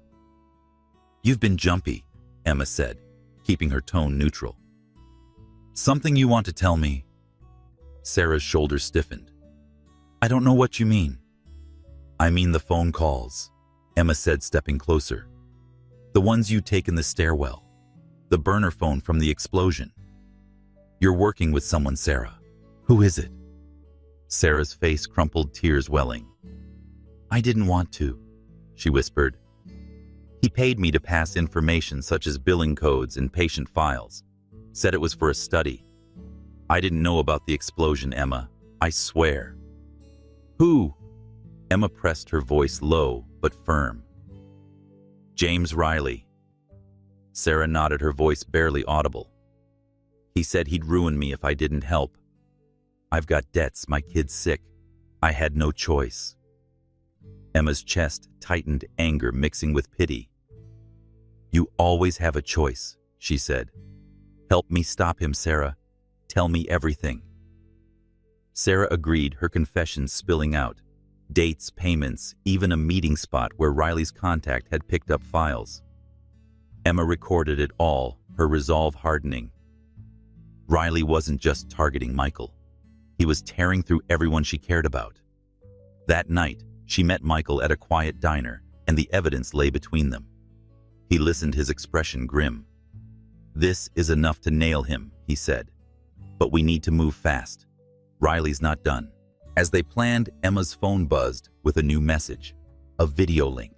"You've been jumpy," Emma said, keeping her tone neutral. "Something you want to tell me?" Sarah's shoulders stiffened. "I don't know what you mean." "I mean the phone calls," Emma said, stepping closer. "The ones you take in the stairwell. The burner phone from the explosion. You're working with someone, Sarah. Who is it?" Sarah's face crumpled, tears welling. "I didn't want to," she whispered. "He paid me to pass information such as billing codes and patient files. Said it was for a study. I didn't know about the explosion, Emma. I swear." "Who?" Emma pressed her voice low but firm. "James Riley." Sarah nodded, her voice barely audible. "He said he'd ruin me if I didn't help. I've got debts, my kid's sick. I had no choice." Emma's chest tightened, anger mixing with pity. "You always have a choice," she said. "Help me stop him, Sarah. Tell me everything." Sarah agreed, her confession spilling out. Dates, payments, even a meeting spot where Riley's contact had picked up files. Emma recorded it all, her resolve hardening. Riley wasn't just targeting Michael. He was tearing through everyone she cared about. That night, she met Michael at a quiet diner, and the evidence lay between them. He listened, his expression grim. "This is enough to nail him," he said. "But we need to move fast. Riley's not done." As they planned, Emma's phone buzzed with a new message, a video link.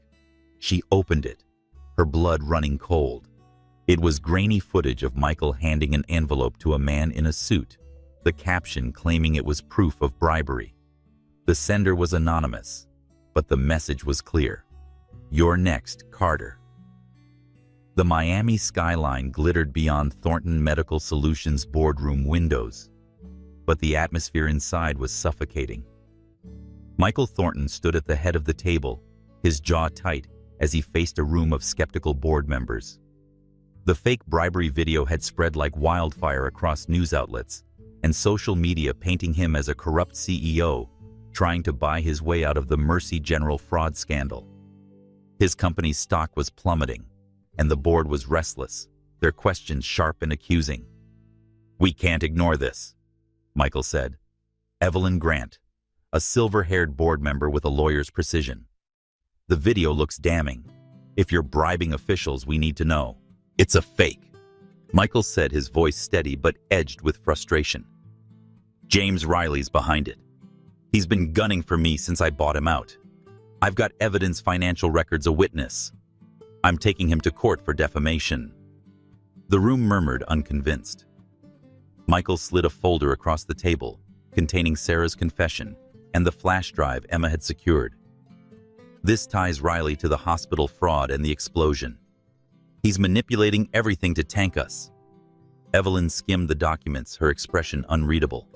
She opened it, her blood running cold. It was grainy footage of Michael handing an envelope to a man in a suit, the caption claiming it was proof of bribery. The sender was anonymous, but the message was clear. "You're next, Carter." The Miami skyline glittered beyond Thornton Medical Solutions' boardroom windows, but the atmosphere inside was suffocating. Michael Thornton stood at the head of the table, his jaw tight as he faced a room of skeptical board members. The fake bribery video had spread like wildfire across news outlets, and social media painting him as a corrupt CEO trying to buy his way out of the Mercy General fraud scandal. His company's stock was plummeting, and the board was restless, their questions sharp and accusing. "We can't ignore this," Michael said. "Evelyn Grant, a silver-haired board member with a lawyer's precision. The video looks damning. If you're bribing officials, we need to know. It's a fake," Michael said, his voice steady but edged with frustration. "James Riley's behind it. He's been gunning for me since I bought him out. I've got evidence, financial records, a witness. I'm taking him to court for defamation." The room murmured, unconvinced. Michael slid a folder across the table, containing Sarah's confession and the flash drive Emma had secured. "This ties Riley to the hospital fraud and the explosion. He's manipulating everything to tank us." Evelyn skimmed the documents, her expression unreadable.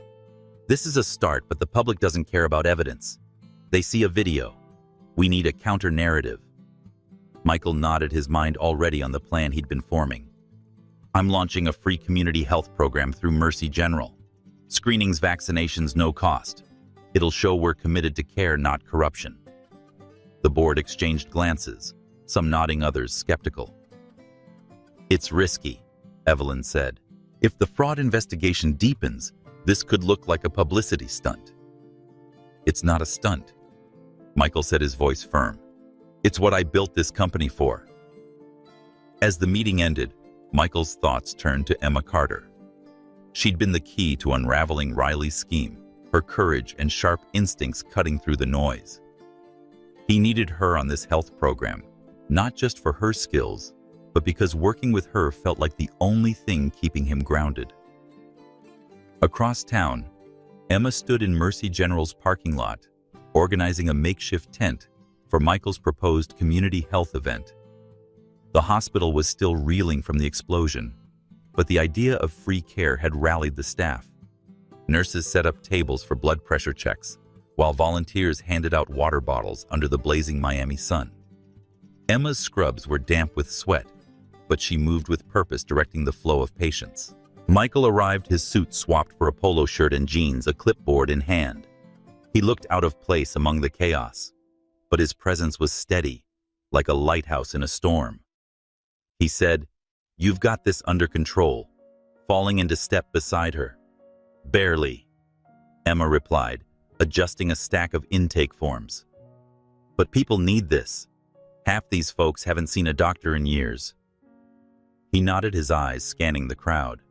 "This is a start, but the public doesn't care about evidence. They see a video. We need a counter-narrative." Michael nodded, his mind already on the plan he'd been forming. "I'm launching a free community health program through Mercy General. Screenings, vaccinations, no cost. It'll show we're committed to care, not corruption." The board exchanged glances, some nodding, others skeptical. "It's risky," Evelyn said. "If the fraud investigation deepens, this could look like a publicity stunt." "It's not a stunt," Michael said, his voice firm. "It's what I built this company for." As the meeting ended, Michael's thoughts turned to Emma Carter. She'd been the key to unraveling Riley's scheme, her courage and sharp instincts cutting through the noise. He needed her on this health program, not just for her skills, but because working with her felt like the only thing keeping him grounded. Across town, Emma stood in Mercy General's parking lot, organizing a makeshift tent for Michael's proposed community health event. The hospital was still reeling from the explosion, but the idea of free care had rallied the staff. Nurses set up tables for blood pressure checks, while volunteers handed out water bottles under the blazing Miami sun. Emma's scrubs were damp with sweat, but she moved with purpose, directing the flow of patients. Michael arrived, his suit swapped for a polo shirt and jeans, a clipboard in hand. He looked out of place among the chaos, but his presence was steady, like a lighthouse in a storm. He said, "You've got this under control," falling into step beside her. "Barely," Emma replied, adjusting a stack of intake forms. "But people need this. Half these folks haven't seen a doctor in years." He nodded, his eyes scanning the crowd.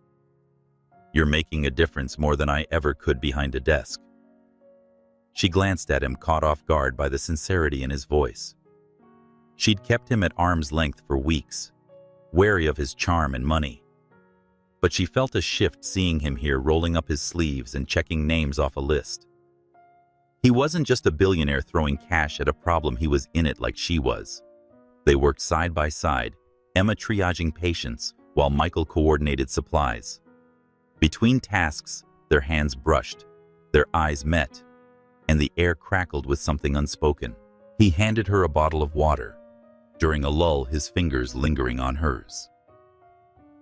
"You're making a difference, more than I ever could behind a desk." She glanced at him, caught off guard by the sincerity in his voice. She'd kept him at arm's length for weeks, wary of his charm and money. But she felt a shift seeing him here, rolling up his sleeves and checking names off a list. He wasn't just a billionaire throwing cash at a problem, he was in it like she was. They worked side by side, Emma triaging patients while Michael coordinated supplies. Between tasks, their hands brushed, their eyes met, and the air crackled with something unspoken. He handed her a bottle of water, during a lull, his fingers lingering on hers.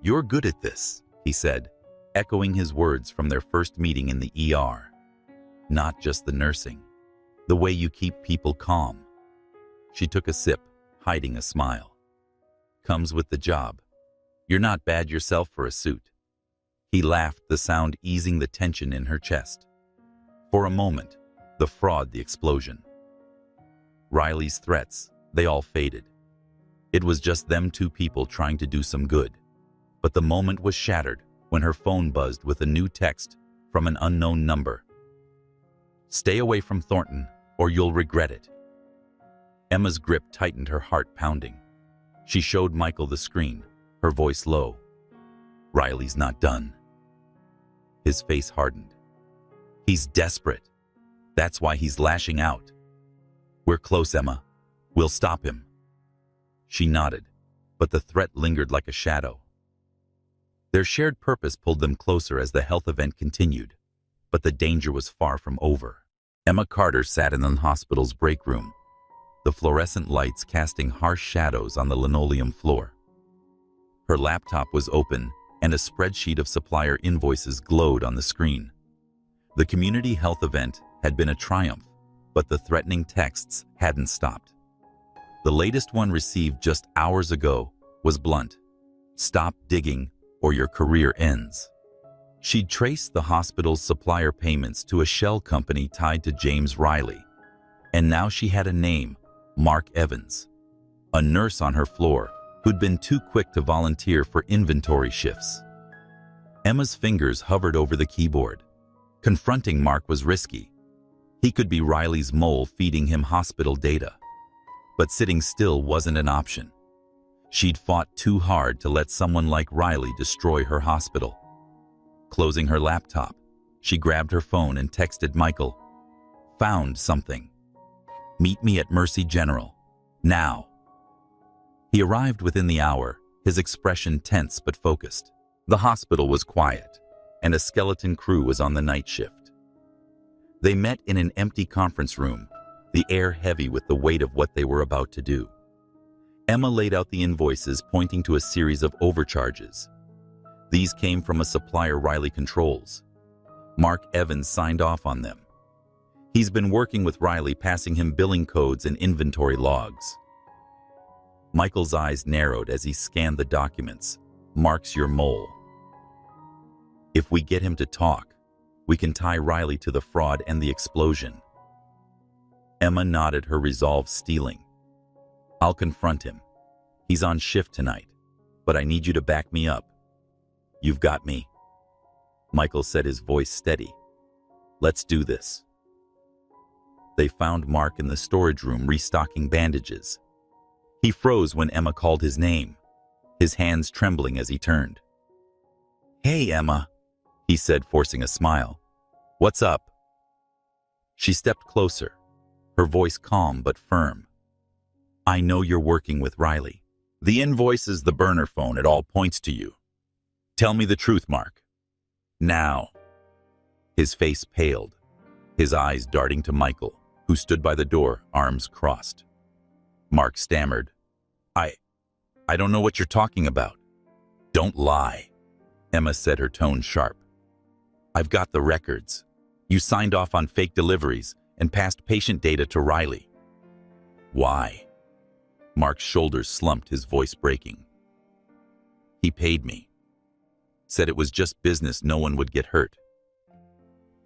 "You're good at this," he said, echoing his words from their first meeting in the ER. "Not just the nursing, the way you keep people calm." She took a sip, hiding a smile. "Comes with the job. You're not bad yourself for a suit." He laughed, the sound easing the tension in her chest. For a moment, the fraud, the explosion. Riley's threats, they all faded. It was just them, two people trying to do some good. But the moment was shattered when her phone buzzed with a new text from an unknown number. "Stay away from Thornton, or you'll regret it." Emma's grip tightened, her heart pounding. She showed Michael the screen, her voice low. "Riley's not done." His face hardened. "He's desperate. That's why he's lashing out." "We're close, Emma. We'll stop him." She nodded, but the threat lingered like a shadow. Their shared purpose pulled them closer as the health event continued, but the danger was far from over. Emma Carter sat in the hospital's break room, the fluorescent lights casting harsh shadows on the linoleum floor. Her laptop was open, and a spreadsheet of supplier invoices glowed on the screen. The community health event had been a triumph, but the threatening texts hadn't stopped. The latest one, received just hours ago, was blunt. "Stop digging, or your career ends." She'd traced the hospital's supplier payments to a shell company tied to James Riley. And now she had a name, Mark Evans, a nurse on her floor who'd been too quick to volunteer for inventory shifts. Emma's fingers hovered over the keyboard. Confronting Mark was risky. He could be Riley's mole, feeding him hospital data. But sitting still wasn't an option. She'd fought too hard to let someone like Riley destroy her hospital. Closing her laptop, she grabbed her phone and texted Michael. "Found something. Meet me at Mercy General. Now." He arrived within the hour, his expression tense but focused. The hospital was quiet, and a skeleton crew was on the night shift. They met in an empty conference room, the air heavy with the weight of what they were about to do. Emma laid out the invoices, pointing to a series of overcharges. These came from a supplier Riley controls. Mark Evans signed off on them. He's been working with Riley, passing him billing codes and inventory logs. Michael's eyes narrowed as he scanned the documents. "Mark's your mole. If we get him to talk, we can tie Riley to the fraud and the explosion." Emma nodded, her resolve steeling. "I'll confront him. He's on shift tonight, but I need you to back me up." "You've got me," Michael said, his voice steady. "Let's do this." They found Mark in the storage room restocking bandages. He froze when Emma called his name, his hands trembling as he turned. "Hey, Emma," he said, forcing a smile. "What's up?" She stepped closer, her voice calm but firm. "I know you're working with Riley. The invoice is the burner phone. It all points to you. Tell me the truth, Mark. Now." His face paled, his eyes darting to Michael, who stood by the door, arms crossed. Mark stammered, I don't know what you're talking about. Don't lie, Emma said, her tone sharp. I've got the records. You signed off on fake deliveries and passed patient data to Riley. Why? Mark's shoulders slumped, his voice breaking. He paid me. Said it was just business, no one would get hurt.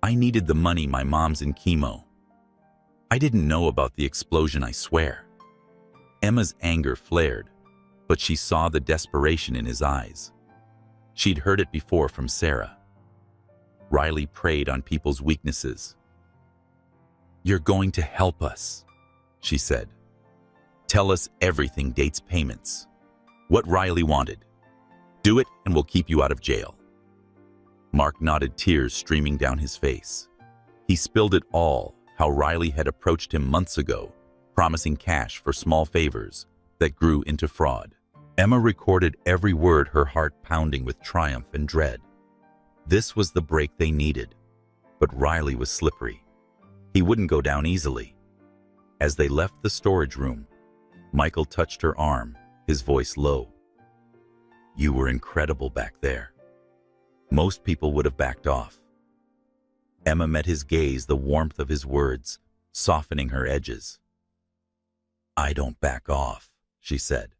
I needed the money, my mom's in chemo. I didn't know about the explosion, I swear. Emma's anger flared, but she saw the desperation in his eyes. She'd heard it before from Sarah. Riley preyed on people's weaknesses. You're going to help us, she said. Tell us everything, dates, payments. What Riley wanted. Do it and we'll keep you out of jail. Mark nodded, tears streaming down his face. He spilled it all, how Riley had approached him months ago, promising cash for small favors that grew into fraud. Emma recorded every word, her heart pounding with triumph and dread. This was the break they needed, but Riley was slippery. He wouldn't go down easily. As they left the storage room, Michael touched her arm, his voice low. You were incredible back there. Most people would have backed off. Emma met his gaze, the warmth of his words softening her edges. I don't back off, she said.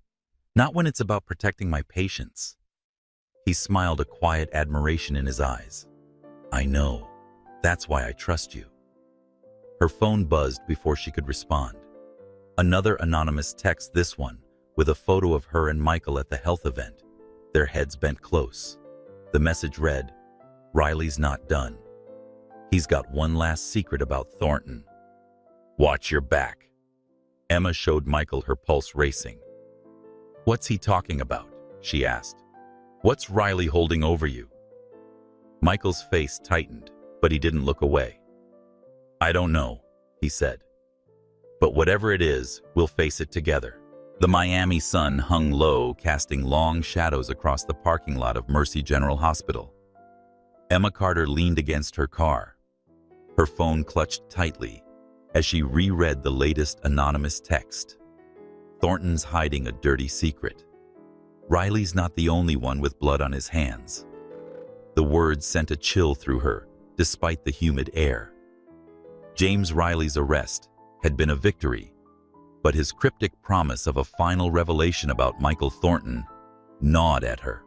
Not when it's about protecting my patients. He smiled, a quiet admiration in his eyes. I know. That's why I trust you. Her phone buzzed before she could respond. Another anonymous text, this one with a photo of her and Michael at the health event, their heads bent close. The message read, Riley's not done. He's got one last secret about Thornton. Watch your back. Emma showed Michael, her pulse racing. What's he talking about? She asked. What's Riley holding over you? Michael's face tightened, but he didn't look away. I don't know, he said. But whatever it is, we'll face it together. The Miami sun hung low, casting long shadows across the parking lot of Mercy General Hospital. Emma Carter leaned against her car. Her phone clutched tightly as she reread the latest anonymous text. Thornton's hiding a dirty secret. Riley's not the only one with blood on his hands. The words sent a chill through her, despite the humid air. James Riley's arrest had been a victory, but his cryptic promise of a final revelation about Michael Thornton gnawed at her.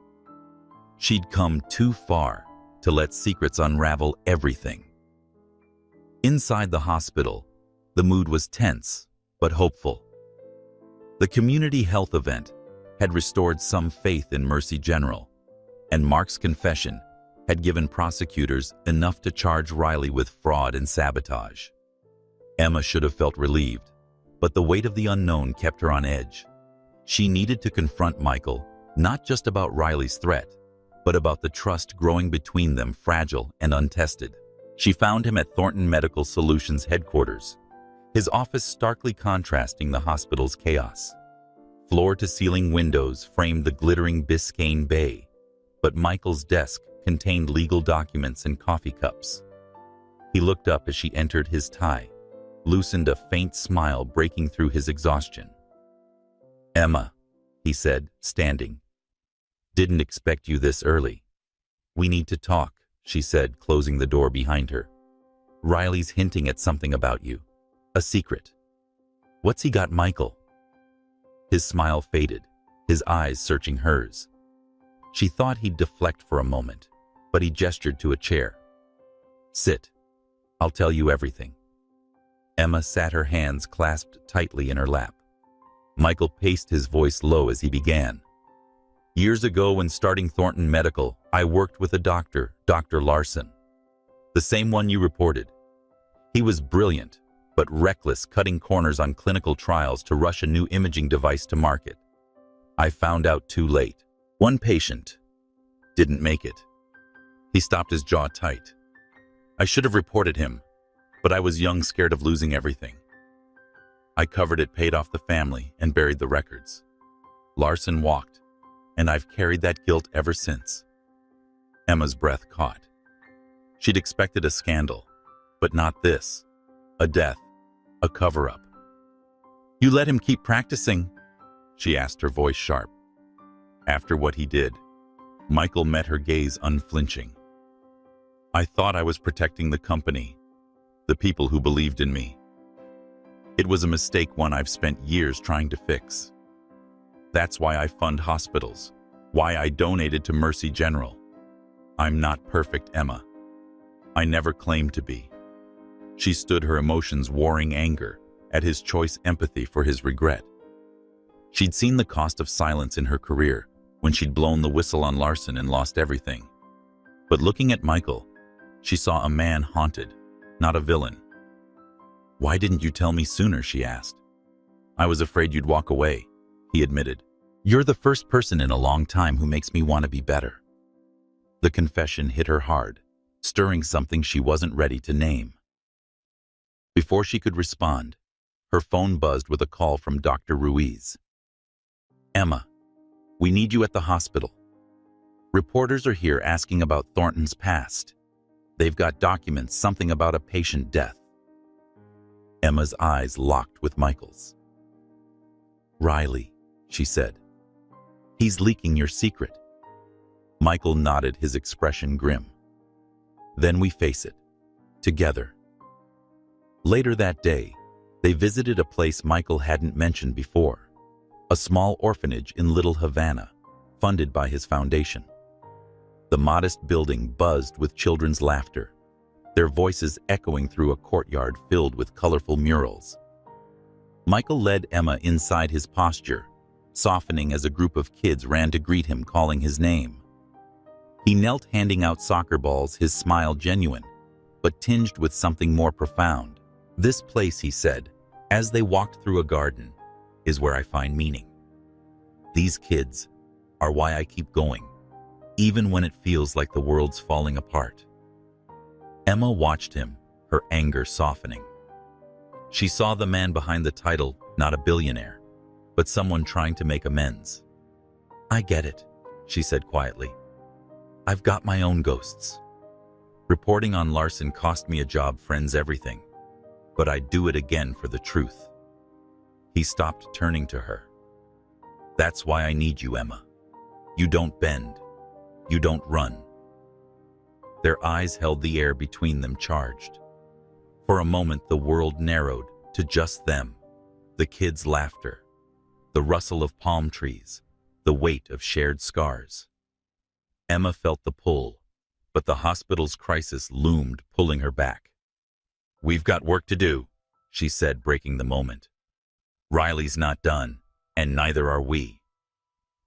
She'd come too far to let secrets unravel everything. Inside the hospital, the mood was tense but hopeful. The community health event had restored some faith in Mercy General, and Mark's confession had given prosecutors enough to charge Riley with fraud and sabotage. Emma should have felt relieved, but the weight of the unknown kept her on edge. She needed to confront Michael, not just about Riley's threat, but about the trust growing between them, fragile and untested. She found him at Thornton Medical Solutions headquarters, his office starkly contrasting the hospital's chaos. Floor-to-ceiling windows framed the glittering Biscayne Bay, but Michael's desk contained legal documents and coffee cups. He looked up as she entered, his tie loosened, a faint smile breaking through his exhaustion. Emma, he said, standing. Didn't expect you this early. We need to talk, she said, closing the door behind her. Riley's hinting at something about you. A secret. What's he got, Michael? His smile faded, his eyes searching hers. She thought he'd deflect for a moment, but he gestured to a chair. Sit. I'll tell you everything. Emma sat, her hands clasped tightly in her lap. Michael paced, his voice low as he began. Years ago, when starting Thornton Medical, I worked with a doctor, Dr. Larson. The same one you reported. He was brilliant, but reckless, cutting corners on clinical trials to rush a new imaging device to market. I found out too late. One patient didn't make it. He stopped, his jaw tight. I should have reported him, but I was young, scared of losing everything. I covered it, paid off the family, and buried the records. Larson walked, and I've carried that guilt ever since. Emma's breath caught. She'd expected a scandal, but not this. A death, a cover-up. You let him keep practicing? She asked, her voice sharp. After what he did, Michael met her gaze unflinching. I thought I was protecting the company, the people who believed in me. It was a mistake, one I've spent years trying to fix. That's why I fund hospitals, why I donated to Mercy General. I'm not perfect, Emma. I never claimed to be. She stood, her emotions warring anger at his choice, empathy for his regret. She'd seen the cost of silence in her career when she'd blown the whistle on Larson and lost everything. But looking at Michael, she saw a man haunted, not a villain. Why didn't you tell me sooner, she asked. I was afraid you'd walk away, he admitted. You're the first person in a long time who makes me want to be better. The confession hit her hard, stirring something she wasn't ready to name. Before she could respond, her phone buzzed with a call from Dr. Ruiz. Emma, we need you at the hospital. Reporters are here asking about Thornton's past. They've got documents, something about a patient death. Emma's eyes locked with Michael's. Riley, she said. He's leaking your secret. Michael nodded, his expression grim. Then we face it, together. Later that day, they visited a place Michael hadn't mentioned before, a small orphanage in Little Havana, funded by his foundation. The modest building buzzed with children's laughter, their voices echoing through a courtyard filled with colorful murals. Michael led Emma inside his posture, softening as a group of kids ran to greet him, calling his name. He knelt, handing out soccer balls, his smile genuine, but tinged with something more profound. This place, he said, as they walked through a garden, is where I find meaning. These kids are why I keep going, even when it feels like the world's falling apart. Emma watched him, her anger softening. She saw the man behind the title, not a billionaire, but someone trying to make amends. I get it, she said quietly. I've got my own ghosts. Reporting on Larson cost me a job, friends, everything. But I'd do it again for the truth. He stopped, turning to her. That's why I need you, Emma. You don't bend. You don't run. Their eyes held the air between them, charged. For a moment, the world narrowed to just them, the kids' laughter, the rustle of palm trees, the weight of shared scars. Emma felt the pull, but the hospital's crisis loomed, pulling her back. We've got work to do, she said, breaking the moment. Riley's not done, and neither are we.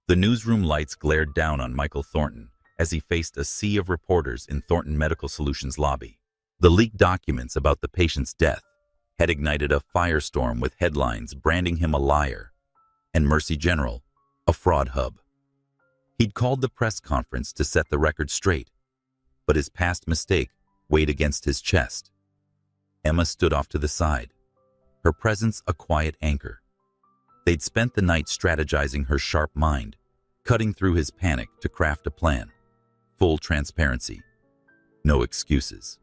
The newsroom lights glared down on Michael Thornton as he faced a sea of reporters in Thornton Medical Solutions lobby. The leaked documents about the patient's death had ignited a firestorm, with headlines branding him a liar and Mercy General a fraud hub. He'd called the press conference to set the record straight, but his past mistake weighed against his chest. Emma stood off to the side, her presence a quiet anchor. They'd spent the night strategizing, her sharp mind cutting through his panic to craft a plan. Full transparency. No excuses.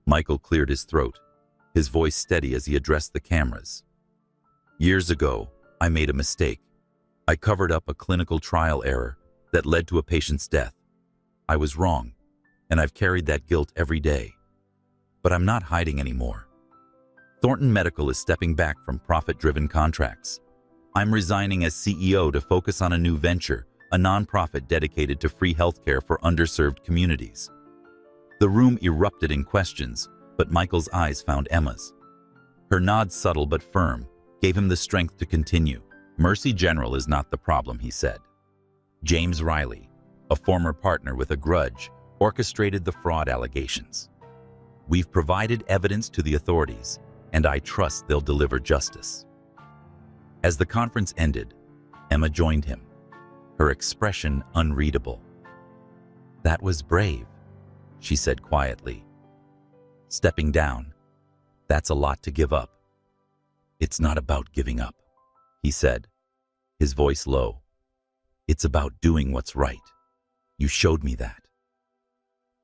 Michael cleared his throat, his voice steady as he addressed the cameras. Years ago, I made a mistake. I covered up a clinical trial error that led to a patient's death. I was wrong, and I've carried that guilt every day. But I'm not hiding anymore. Thornton Medical is stepping back from profit-driven contracts. I'm resigning as CEO to focus on a new venture, a nonprofit dedicated to free healthcare for underserved communities. The room erupted in questions, but Michael's eyes found Emma's. Her nod, subtle but firm, gave him the strength to continue. Mercy General is not the problem, he said. James Riley, a former partner with a grudge, orchestrated the fraud allegations. We've provided evidence to the authorities, and I trust they'll deliver justice. As the conference ended, Emma joined him, her expression unreadable. That was brave, she said quietly. Stepping down, that's a lot to give up. It's not about giving up, he said, his voice low. It's about doing what's right. You showed me that.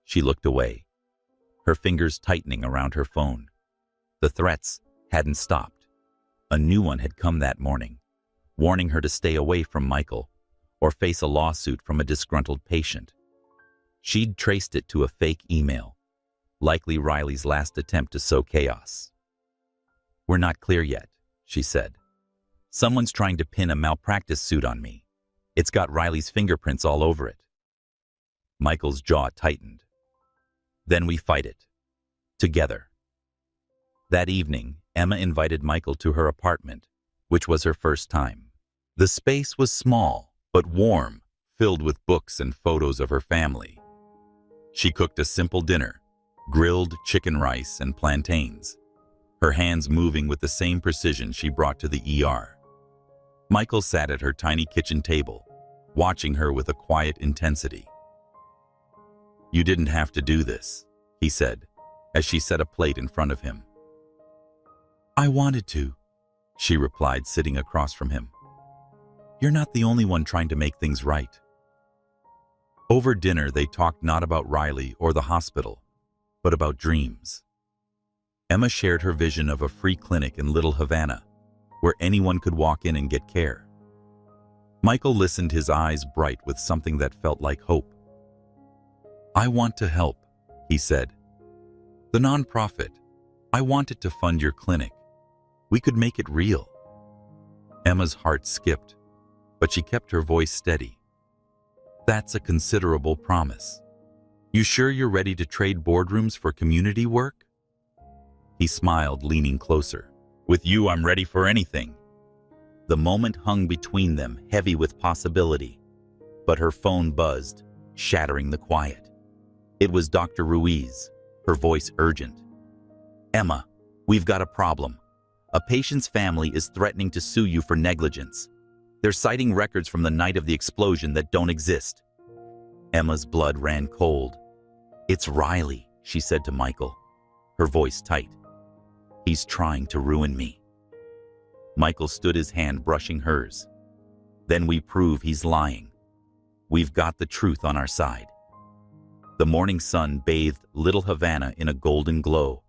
She looked away, her fingers tightening around her phone. The threats hadn't stopped. A new one had come that morning, warning her to stay away from Michael, or face a lawsuit from a disgruntled patient. She'd traced it to a fake email, likely Riley's last attempt to sow chaos. "We're not clear yet," she said. "Someone's trying to pin a malpractice suit on me. It's got Riley's fingerprints all over it." Michael's jaw tightened. "Then we fight it. Together." That evening, Emma invited Michael to her apartment, which was her first time. The space was small, but warm, filled with books and photos of her family. She cooked a simple dinner, grilled chicken rice and plantains, her hands moving with the same precision she brought to the ER. Michael sat at her tiny kitchen table, watching her with a quiet intensity. "You didn't have to do this," he said, as she set a plate in front of him. "I wanted to," she replied, sitting across from him. "You're not the only one trying to make things right." Over dinner, they talked not about Riley or the hospital, but about dreams. Emma shared her vision of a free clinic in Little Havana, where anyone could walk in and get care. Michael listened, his eyes bright with something that felt like hope. "I want to help," he said. "The nonprofit. I want it to fund your clinic. We could make it real." Emma's heart skipped, but she kept her voice steady. "That's a considerable promise. You sure you're ready to trade boardrooms for community work?" He smiled, leaning closer. "With you, I'm ready for anything." The moment hung between them, heavy with possibility, but her phone buzzed, shattering the quiet. It was Dr. Ruiz, her voice urgent. "Emma, we've got a problem. A patient's family is threatening to sue you for negligence. They're citing records from the night of the explosion that don't exist." Emma's blood ran cold. "It's Riley," she said to Michael, her voice tight. "He's trying to ruin me." Michael stood, his hand brushing hers. "Then we prove he's lying. We've got the truth on our side." The morning sun bathed Little Havana in a golden glow,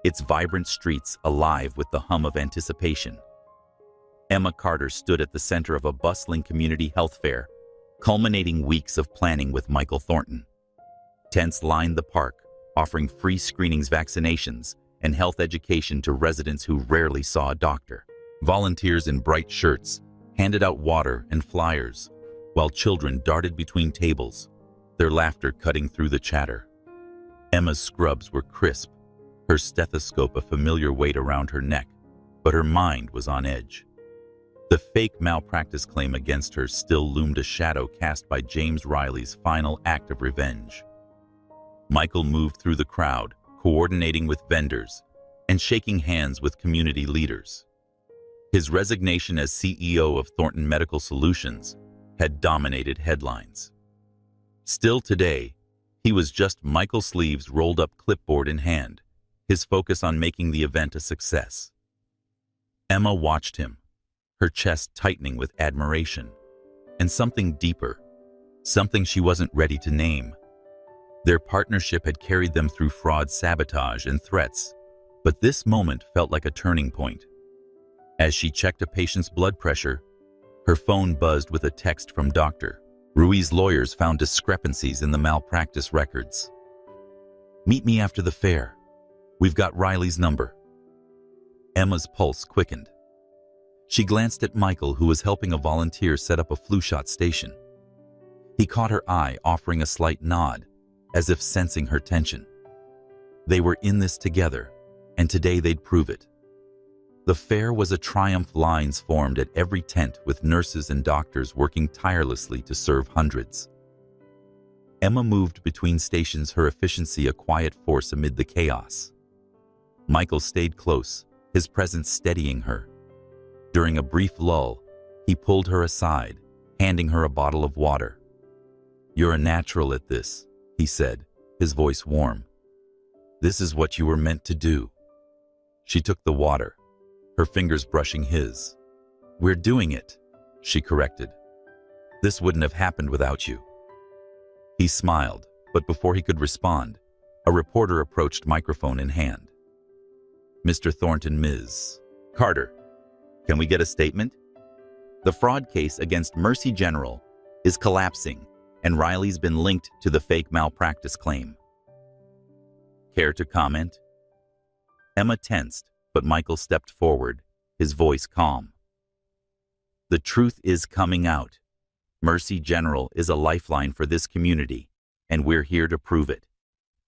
its vibrant streets alive with the hum of anticipation. Emma Carter stood at the center of a bustling community health fair, culminating weeks of planning with Michael Thornton. Tents lined the park, offering free screenings, vaccinations, and health education to residents who rarely saw a doctor. Volunteers in bright shirts handed out water and flyers, while children darted between tables, their laughter cutting through the chatter. Emma's scrubs were crisp, her stethoscope a familiar weight around her neck, but her mind was on edge. The fake malpractice claim against her still loomed, a shadow cast by James Riley's final act of revenge. Michael moved through the crowd, coordinating with vendors and shaking hands with community leaders. His resignation as CEO of Thornton Medical Solutions had dominated headlines. Still today, he was just Michael, sleeves rolled up, clipboard in hand, his focus on making the event a success. Emma watched him, her chest tightening with admiration, and something deeper, something she wasn't ready to name. Their partnership had carried them through fraud, sabotage, and threats, but this moment felt like a turning point. As she checked a patient's blood pressure, her phone buzzed with a text from Dr. Ruiz's lawyers found discrepancies in the malpractice records. "Meet me after the fair. We've got Riley's number." Emma's pulse quickened. She glanced at Michael, who was helping a volunteer set up a flu shot station. He caught her eye, offering a slight nod, as if sensing her tension. They were in this together, and today they'd prove it. The fair was a triumph. Lines formed at every tent, with nurses and doctors working tirelessly to serve hundreds. Emma moved between stations, her efficiency a quiet force amid the chaos. Michael stayed close, his presence steadying her. During a brief lull, he pulled her aside, handing her a bottle of water. "You're a natural at this," he said, his voice warm. "This is what you were meant to do." She took the water, her fingers brushing his. "We're doing it," she corrected. "This wouldn't have happened without you." He smiled, but before he could respond, a reporter approached, microphone in hand. "Mr. Thornton, Ms. Carter, can we get a statement? The fraud case against Mercy General is collapsing, and Riley's been linked to the fake malpractice claim. Care to comment? Emma tensed, but Michael stepped forward, his voice calm. The truth is coming out. Mercy General is a lifeline for this community, and we're here to prove it.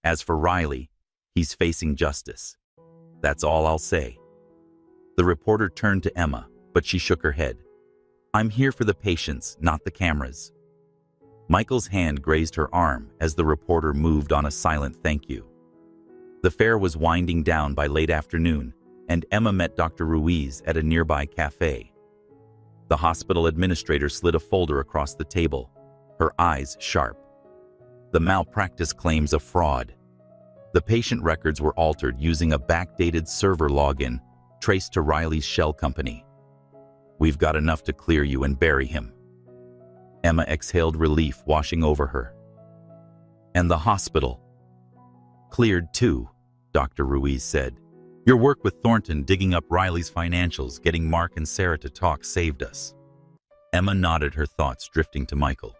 As for Riley, he's facing justice. That's all I'll say. The reporter turned to Emma, but she shook her head. I'm here for the patients, not the cameras. Michael's hand grazed her arm as the reporter moved on a silent thank you. The fair was winding down by late afternoon, and Emma met Dr. Ruiz at a nearby cafe. The hospital administrator slid a folder across the table, her eyes sharp. The malpractice claims a fraud. The patient records were altered using a backdated server login traced to Riley's shell company. We've got enough to clear you and bury him. Emma exhaled relief washing over her. And the hospital? Cleared too, Dr. Ruiz said. Your work with Thornton digging up Riley's financials, getting Mark and Sarah to talk saved us. Emma nodded, her thoughts drifting to Michael.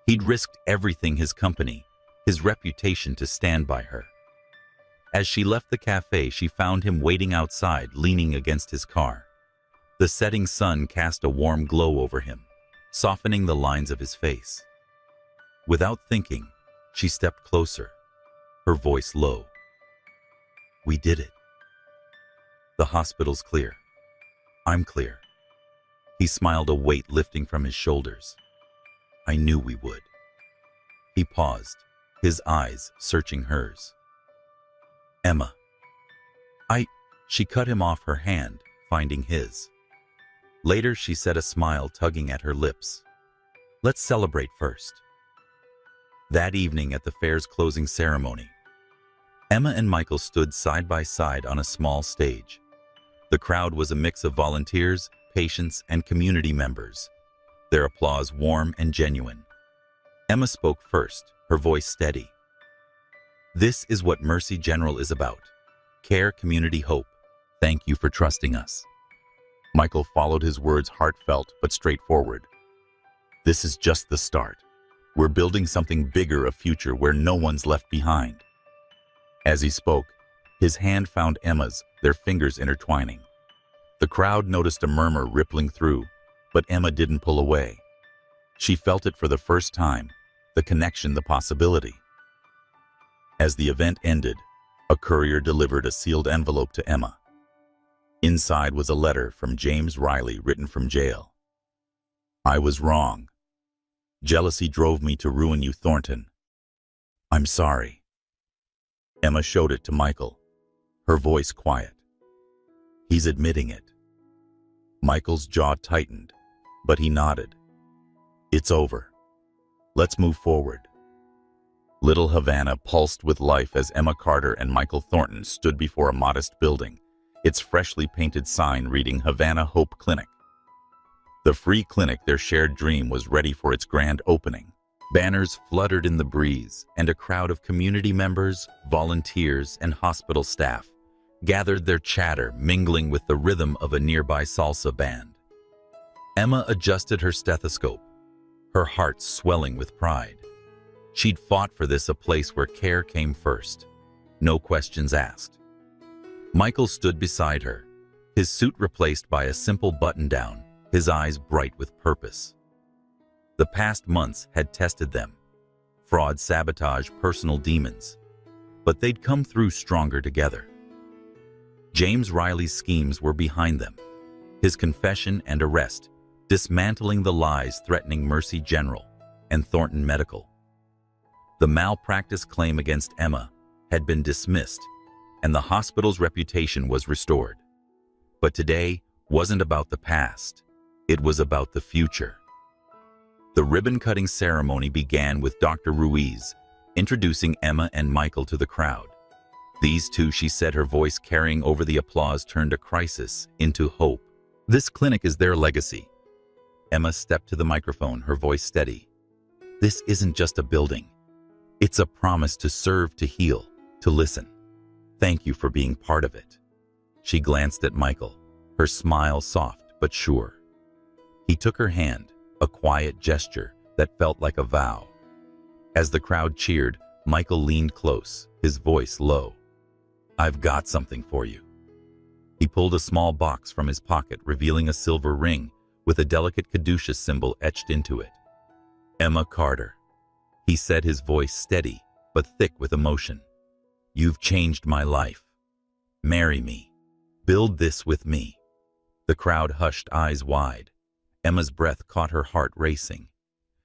He'd risked everything, his company, his reputation, to stand by her. As she left the cafe, she found him waiting outside, leaning against his car. The setting sun cast a warm glow over him, softening the lines of his face. Without thinking, she stepped closer, her voice low. We did it. The hospital's clear. I'm clear. He smiled, a weight lifting from his shoulders. I knew we would. He paused, his eyes searching hers. Emma. She cut him off, her hand finding his. Later, she said, a smile tugging at her lips. Let's celebrate first. That evening at the fair's closing ceremony, Emma and Michael stood side by side on a small stage. The crowd was a mix of volunteers, patients, and community members, their applause warm and genuine. Emma spoke first, her voice steady. This is what Mercy General is about. Care, community, hope. Thank you for trusting us. Michael followed his words, heartfelt but straightforward. This is just the start. We're building something bigger, a future where no one's left behind. As he spoke, his hand found Emma's, their fingers intertwining. The crowd noticed a murmur rippling through, but Emma didn't pull away. She felt it for the first time, the connection, the possibility. As the event ended, a courier delivered a sealed envelope to Emma. Inside was a letter from James Riley, written from jail. I was wrong. Jealousy drove me to ruin you, Thornton. I'm sorry. Emma showed it to Michael, her voice quiet. He's admitting it. Michael's jaw tightened, but he nodded. It's over. Let's move forward. Little Havana pulsed with life as Emma Carter and Michael Thornton stood before a modest building, its freshly painted sign reading Havana Hope Clinic. The free clinic, their shared dream, was ready for its grand opening. Banners fluttered in the breeze, and a crowd of community members, volunteers, and hospital staff gathered, their chatter mingling with the rhythm of a nearby salsa band. Emma adjusted her stethoscope, her heart swelling with pride. She'd fought for this, a place where care came first, no questions asked. Michael stood beside her, his suit replaced by a simple button-down, his eyes bright with purpose. The past months had tested them. Fraud, sabotage, personal demons. But they'd come through stronger together. James Riley's schemes were behind them. His confession and arrest, dismantling the lies threatening Mercy General and Thornton Medical. The malpractice claim against Emma had been dismissed, and the hospital's reputation was restored. But today wasn't about the past. It was about the future. The ribbon-cutting ceremony began with Dr. Ruiz introducing Emma and Michael to the crowd. These two, she said, her voice carrying over the applause, turned a crisis into hope. This clinic is their legacy. Emma stepped to the microphone, her voice steady. This isn't just a building. It's a promise to serve, to heal, to listen. Thank you for being part of it. She glanced at Michael, her smile soft but sure. He took her hand, a quiet gesture that felt like a vow. As the crowd cheered, Michael leaned close, his voice low. "I've got something for you." He pulled a small box from his pocket, revealing a silver ring with a delicate caduceus symbol etched into it. "Emma Carter," he said, his voice steady but thick with emotion. "You've changed my life. Marry me. Build this with me." The crowd hushed, eyes wide. Emma's breath caught her heart racing.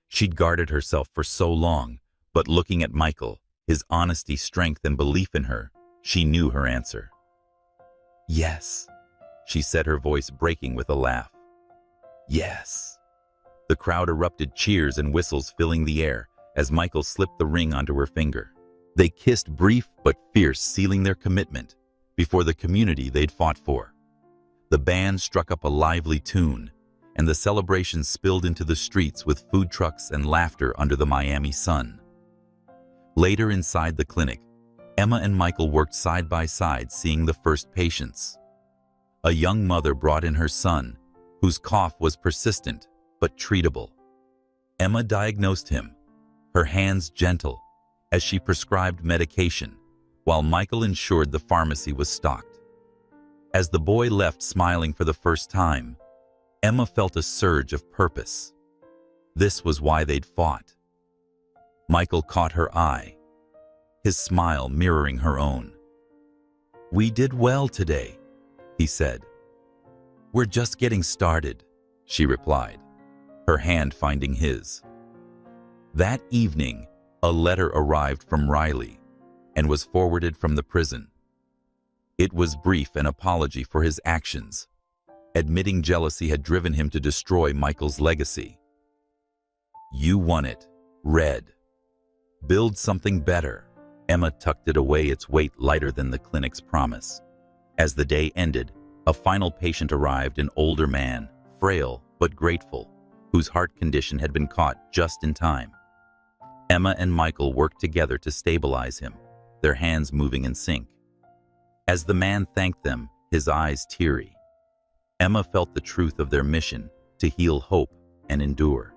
She'd guarded herself for so long, but looking at Michael, his honesty, strength, and belief in her, she knew her answer. "Yes," she said, her voice breaking with a laugh. "Yes." The crowd erupted, cheers and whistles filling the air as Michael slipped the ring onto her finger. They kissed, brief but fierce, sealing their commitment before the community they'd fought for. The band struck up a lively tune, and the celebration spilled into the streets with food trucks and laughter under the Miami sun. Later, inside the clinic, Emma and Michael worked side by side, seeing the first patients. A young mother brought in her son, whose cough was persistent but treatable. Emma diagnosed him, her hands gentle, as she prescribed medication, while Michael ensured the pharmacy was stocked. As the boy left smiling for the first time, Emma felt a surge of purpose. This was why they'd fought. Michael caught her eye, his smile mirroring her own. "We did well today," he said. "We're just getting started," she replied, her hand finding his. That evening, a letter arrived from Riley and was forwarded from the prison. It was brief, an apology for his actions, admitting jealousy had driven him to destroy Michael's legacy. "You won it," read. "Build something better." Emma tucked it away, its weight lighter than the clinic's promise. As the day ended, a final patient arrived, an older man, frail but grateful, whose heart condition had been caught just in time. Emma and Michael worked together to stabilize him, their hands moving in sync. As the man thanked them, his eyes teary, Emma felt the truth of their mission to heal, hope, and endure.